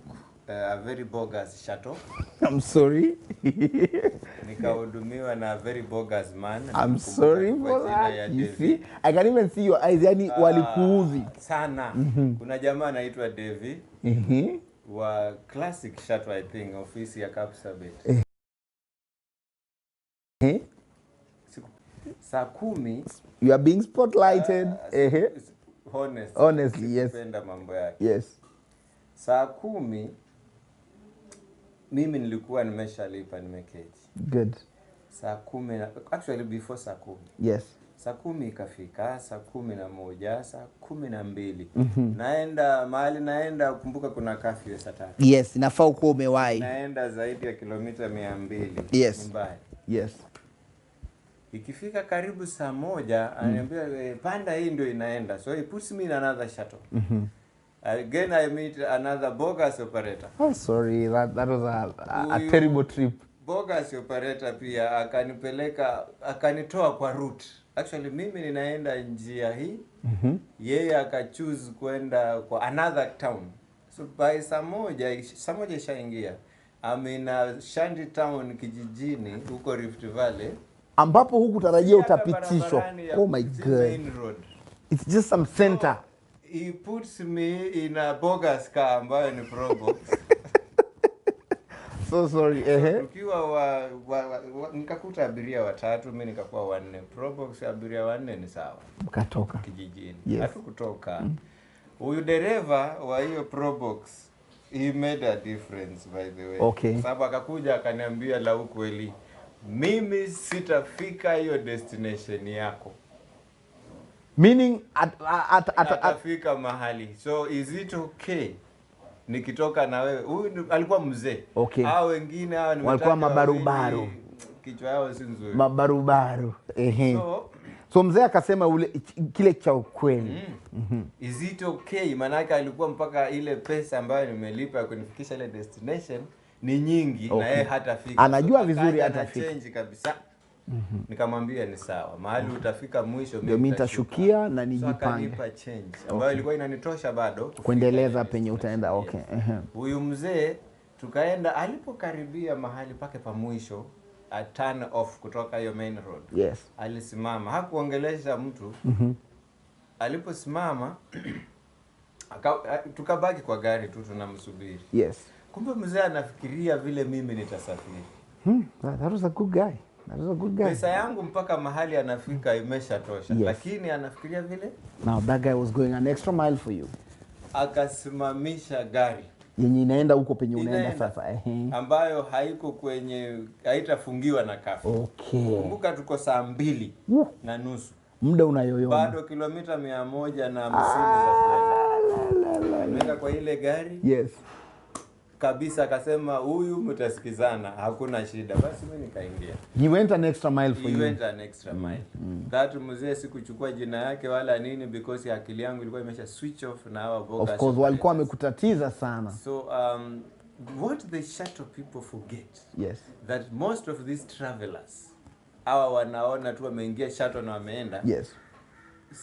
Speaker 1: a very bogus shuttle.
Speaker 2: I'm sorry.
Speaker 1: Nikahudumiwa na a very bogus man.
Speaker 2: I'm sorry for that. You see? I can even see your eyes. Yani walikuudhi.
Speaker 1: Sana. Kuna jamaa anaitwa Devi. Wa classic shuttle, I think, ofisi ya Kapsabet. Saa 10
Speaker 2: you are being spotlighted. Honestly, yes.
Speaker 1: Mambo yake.
Speaker 2: Yes.
Speaker 1: Saa 10 mimi nilikuwa nimeshalipa nimeketi.
Speaker 2: Good.
Speaker 1: Saa 10 actually before saa 10.
Speaker 2: Yes.
Speaker 1: Saa 10 ikafika, saa 11, saa 12. Naenda mahali naenda, kumbuka kuna curfew saa 3.
Speaker 2: Yes, inafaa uko umewahi.
Speaker 1: Naenda zaidi ya kilomita 200.
Speaker 2: Yes.
Speaker 1: Mbaya.
Speaker 2: Yes.
Speaker 1: Ikifika karibu saa 1, ananiambia panda hii ndio inaenda. So he puts me in another shuttle. Again I meet another bogus operator.
Speaker 2: Oh, sorry, that was a terrible trip.
Speaker 1: Bogus operator pia akanitoa kwa route. Actually mimi ninaenda njia hii. Yeye akachoose kwenda kwa another town. So by saa moja ishaingia. I'm in a shanty town kijijini huko Rift Valley.
Speaker 2: Ambapo hukutarajia utapitishwa. Oh my God. It's just some center.
Speaker 1: So, he puts me in a bogus car ambayo ni Probox.
Speaker 2: So sorry.
Speaker 1: Tukiwa nikakuta abiria 3, mimi nikakuwa 4. Probox abiria 4 ni sawa.
Speaker 2: Mkatoka
Speaker 1: kijijini.
Speaker 2: Yes.
Speaker 1: Hatukutoka. Huyu dereva wa hiyo Probox, he made a difference by the way.
Speaker 2: Okay.
Speaker 1: Sababu akakuja akaniambia la ukweli, mimi sitafika hiyo destination yako.
Speaker 2: Meaning
Speaker 1: atafika mahali. So is it okay nikitoka na wewe? Huyu alikuwa mzee.
Speaker 2: Okay.
Speaker 1: Hao wengine hao ni
Speaker 2: walikuwa mabarubaru.
Speaker 1: Kichwa yao si nzuri.
Speaker 2: Mabarubaru. So mzee akasema kile cha ukweli.
Speaker 1: Is it okay? Manaka alikuwa mpaka ile pesa ambayo nimelipa kunifikisha ile destination ni nyingi. Okay. Na yeye hatafika.
Speaker 2: Anajua so, vizuri hatafika.
Speaker 1: Change kabisa. Nikamwambia ni sawa. Mahali utafika mwisho
Speaker 2: mimi nitashukia na nijipange.
Speaker 1: So akanipa change ambayo ilikuwa inanitosha bado
Speaker 2: kuendeleza penye utaenda. Okay.
Speaker 1: Huyu mzee tukaenda, alipokaribia mahali pake pa mwisho, a turn off kutoka hiyo main road.
Speaker 2: Yes.
Speaker 1: Alisimama, hakuongelesha mtu. Aliposimama tukabaki kwa gari tu tunamsubiri.
Speaker 2: Yes.
Speaker 1: Kumbe mzee anafikiria vile mimi nitasafiri.
Speaker 2: That was a good guy.
Speaker 1: Pesa yangu mpaka mahali anafika imeshatosha. Yes. Lakini anafikiria vile.
Speaker 2: Now that guy was going an extra mile for you.
Speaker 1: Akasimamisha gari.
Speaker 2: Yenye inaenda huko penye unaenda sasa.
Speaker 1: Ambayo haitafungiwa na kafu.
Speaker 2: Okay.
Speaker 1: Kumbuka tuko saa 2:30.
Speaker 2: Muda unayoyoma.
Speaker 1: Bado kilomita 150 za kwenda. Nenda kwa ile gari.
Speaker 2: Yes.
Speaker 1: Kabisa akasema huyu mtasikizana, hakuna shida. Basi mimi nikaingia.
Speaker 2: He went an extra mile for you.
Speaker 1: He went an extra mile. That mzee sikuchukua jina yake wala nini because akili yangu ilikuwa imesha switch off na hawa bogus.
Speaker 2: Of course walikuwa wamekutatiza sana.
Speaker 1: So what the shuttle people forget.
Speaker 2: Yes.
Speaker 1: That most of these travelers hawa wanaona tu wameingia shuttle na wameenda.
Speaker 2: Yes.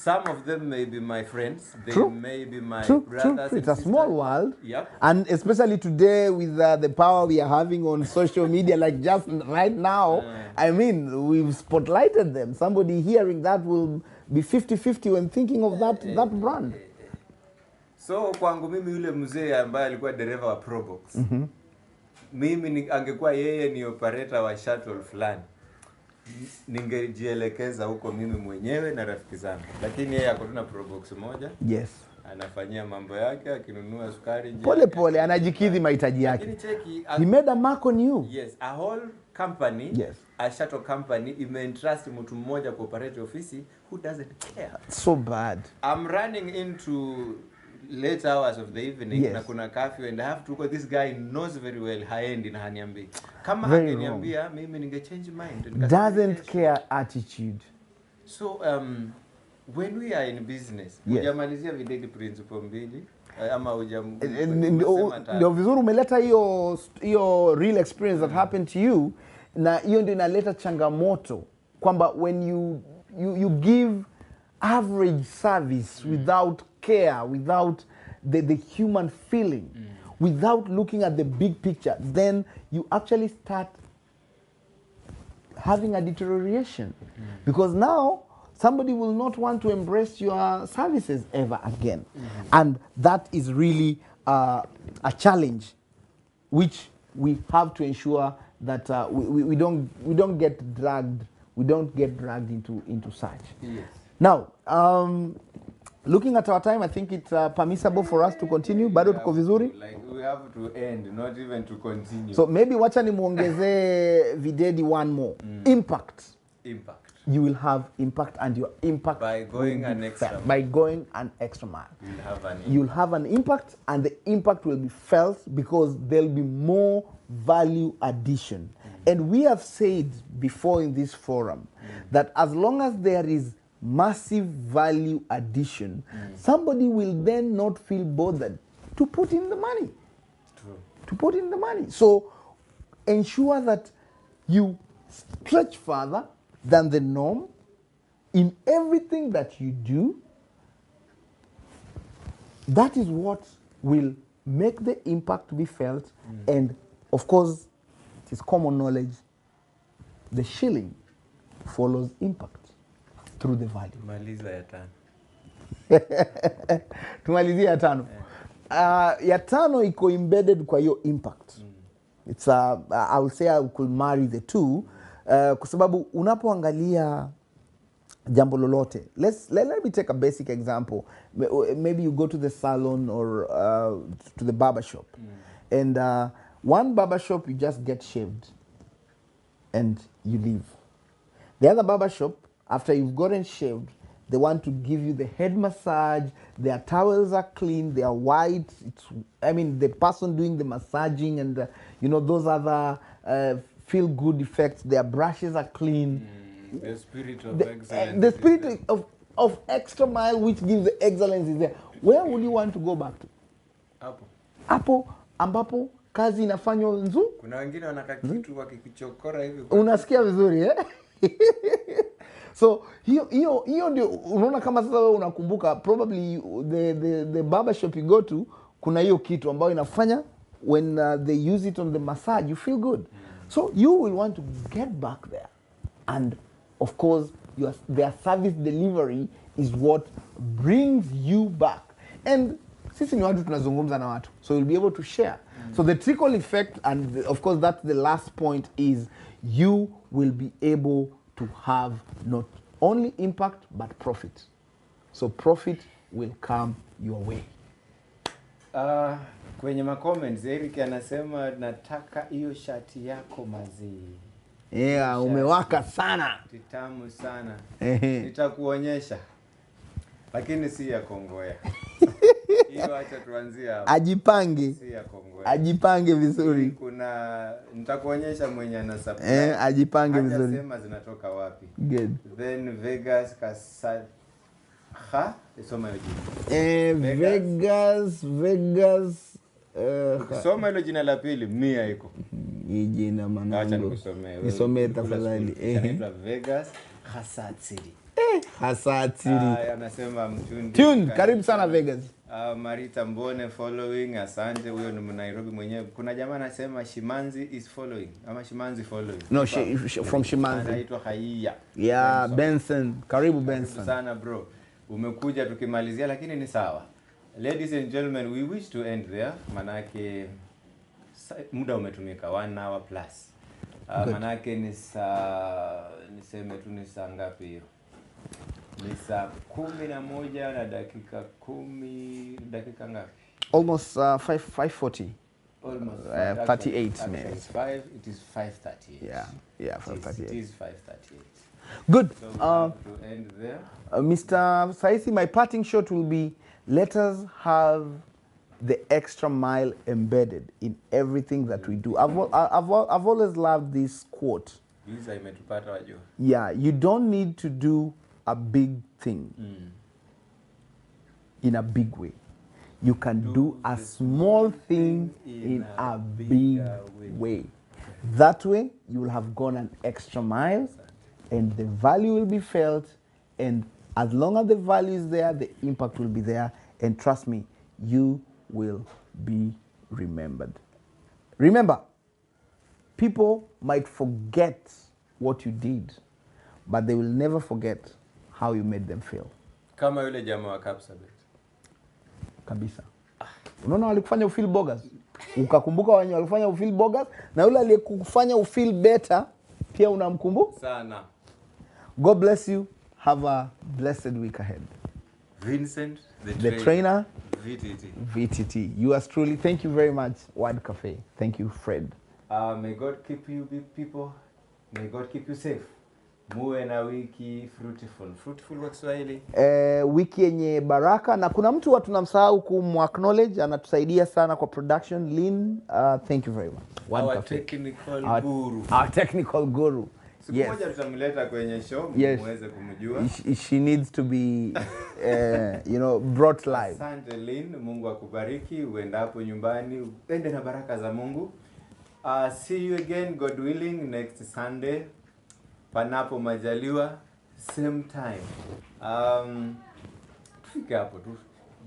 Speaker 1: Some of them may be my friends. They may be my brothers.
Speaker 2: True. It's a small world.
Speaker 1: Yep.
Speaker 2: And especially today with the power we are having on social media, like just right now, I mean, we've spotlighted them. Somebody hearing that will be 50-50 when thinking of that brand.
Speaker 1: So kwangu mimi yule mzee ambaye alikuwa dereva wa Probox. Mimi angekuwa yeye ni operator wa shuttle fulani. ningejielekeza huko mimi mwenyewe na rafiki zangu, lakini yeye ako tuna probox moja.
Speaker 2: Yes.
Speaker 1: Anafanyia mambo yake, akinunua sukari
Speaker 2: pole pole anajikidhi mahitaji yake.
Speaker 1: Lakini cheki,
Speaker 2: he made a mark on you.
Speaker 1: Yes, a whole company,
Speaker 2: yes,
Speaker 1: a shuttle company imeentrust mtu mmoja kuoperate ofisi who doesn't care.
Speaker 2: So bad.
Speaker 1: I'm running into late hours of the evening,
Speaker 2: yes,
Speaker 1: na kuna curfew and I have to go. This guy knows very well haendi na haniambii. Kama angeniambia mimi ninge-change mind.
Speaker 2: Doesn't care attitude.
Speaker 1: So when we are in business,
Speaker 2: yes,
Speaker 1: hujamalizia videdi principle mbili ama
Speaker 2: ndio vizuri umeleta hiyo real experience that happened to you, na hiyo ndio inaleta changamoto kwamba when you give average service without care, without the human feeling, without looking at the big picture, then you actually start having a deterioration, because now somebody will not want to embrace your services ever again. And that is really a challenge which we have to ensure that we don't get dragged into such.
Speaker 1: Yes.
Speaker 2: Now, looking at our time, I think it's permissible for us to continue. Bado tuko vizuri?
Speaker 1: Like we have to end, not even to continue.
Speaker 2: So maybe wacha nimuongeze videdi one more. Impact. You will have impact, and your impact
Speaker 1: by going an extra mile.
Speaker 2: By going an extra mile. You'll have an impact, and the impact will be felt because there'll be more value addition. And we have said before in this forum that as long as there is massive value addition, somebody will then not feel bothered to put in the money.
Speaker 1: True.
Speaker 2: To put in the money. So ensure that you stretch further than the norm in everything that you do. That is what will make the impact be felt. And of course, it is common knowledge, the shilling follows impact through the value.
Speaker 1: Maliza ya tano.
Speaker 2: Tumalizie ya tano. Ya tano iko embedded kwa hiyo impact. It's I will say I could marry the two. Kwa sababu unapoangalia jambo lolote, let me take a basic example. Maybe you go to the salon or to the barber shop, and one barber shop you just get shaved and you leave. The other barber shop, after you've gotten shaved, they want to give you the head massage. Their towels are clean, they are white. The person doing the massaging and those other feel-good effects, their brushes are clean.
Speaker 1: The spirit of excellence.
Speaker 2: The spirit of extra mile, which gives the excellence, is there. Where would you want to go back to? Hapo ambapo kazi inafanywa nzuri.
Speaker 1: Kuna wengine wanaka kitu wakikichokora hivi.
Speaker 2: Unasikia vizuri eh? So hiyo ndio unaona, kama sasa wewe unakumbuka probably the barber shop you go to, kuna hiyo kitu ambayo inafanya when they use it on the massage you feel good. So you will want to get back there, and of course their service delivery is what brings you back. And sisi ni watu tunazungumza na watu, so you'll be able to share. So the trickle effect, and of course that's the last point, is you will be able to have not only impact but profit. So profit will come your way.
Speaker 1: Kwenye comments Eric anasema nataka hiyo shati yako mazii.
Speaker 2: Yeah, umewaka sana.
Speaker 1: Tamu sana. Nitakuonyesha. Lakini si ya Kongoya. Hiyo acha tuanzie hapo.
Speaker 2: Ajipange.
Speaker 1: Si ya Kongoya.
Speaker 2: Ajipange vizuri.
Speaker 1: Nitakuonyesha mwenye ana supply.
Speaker 2: Ajipange vizuri.
Speaker 1: Hajasema zinatoka wapi.
Speaker 2: Good.
Speaker 1: Then Vegas soma hiyo jina.
Speaker 2: Vegas
Speaker 1: soma hilo jina la pili, mia iko.
Speaker 2: Hii jina manangu.
Speaker 1: Acha nikusomee.
Speaker 2: Nisomee tafadhali.
Speaker 1: Inaitwa Vegas Hasad City.
Speaker 2: Hasad City.
Speaker 1: Anasema mtundi.
Speaker 2: Tune, karibu sana Vegas.
Speaker 1: Marita Mbone following, asante. Huyo ni Nairobi mwenyewe. Kuna jamaa anasema Shimanzi is following ama Shimanzi following.
Speaker 2: No, from Shimanzi.
Speaker 1: Anaitwa Haiya.
Speaker 2: Yeah, Vincent. Karibu Vincent.
Speaker 1: Karibu sana bro. Umekuja tukimalizia lakini ni sawa. Ladies and gentlemen, we wish to end there. Manake muda umetumika 1 hour plus. Manake niseme tu ni saa ngapi hiyo? Ni saa 11 na dakika 10, dakika ngapi?
Speaker 2: Almost 5:40.
Speaker 1: Almost
Speaker 2: 38 minutes.
Speaker 1: It is 5:38.
Speaker 2: Yeah, 5:38.
Speaker 1: It is 5:38.
Speaker 2: Good.
Speaker 1: So we have to end there.
Speaker 2: Mr. Saisi, my parting shot will be, let us have the extra mile embedded in everything that we do. I've always loved this quote. Yeah, you don't need to do a big thing in a big way. You can do a small thing in a big way. That way, you will have gone an extra mile, and the value will be felt, and as long as the value is there, the impact will be there, and trust me, you will be remembered. Remember, people might forget what you did, but they will never forget how you made them feel.
Speaker 1: Kama yule jamaa wa Kapsabet.
Speaker 2: Kabisa. Unaona walikufanya ufeel bogus. Ukakumbuka wenye walifanya ufeel bogus, na yule aliyekufanya ufeel better pia unamkumbuka
Speaker 1: sana.
Speaker 2: God bless you. Have a blessed week ahead.
Speaker 1: Vincent,
Speaker 2: the trainer.
Speaker 1: VTT.
Speaker 2: Yours truly. Thank you very much, Word Cafe. Thank you, Fred.
Speaker 1: May God keep you, big people. May God keep you safe. Muwe na wiki fruitful. Fruitful kwa Kiswahili?
Speaker 2: Wiki yenye baraka. Na kuna mtu wa tunamsahau kumacknowledge, anatusaidia sana kwa production. Lynn, thank you very much.
Speaker 1: Our technical guru.
Speaker 2: Our technical guru.
Speaker 1: Siku moja tutamleta kwenye show, muweze kumjua.
Speaker 2: She needs to be, brought live.
Speaker 1: Asante Lynn, Mungu akubariki, uende hapo nyumbani, uende na baraka za Mungu. See you again, God willing, next Sunday. Panapo majaliwa, same time. Tufike hapo tu.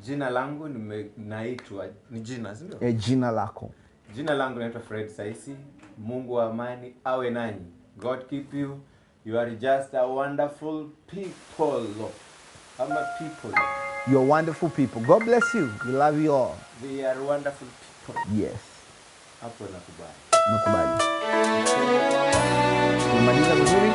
Speaker 1: Jina langu naitwa, ni jina, si ndio?
Speaker 2: Jina lako.
Speaker 1: Jina langu naitwa Fred Saisi. Mungu wa amani awe nanyi. God keep you. You are just a wonderful people. I'm a people.
Speaker 2: You're wonderful people. God bless you. We love you all.
Speaker 1: We are wonderful people.
Speaker 2: Yes.
Speaker 1: Hapo nakubali.
Speaker 2: Nakubali. Umemaliza vizuri?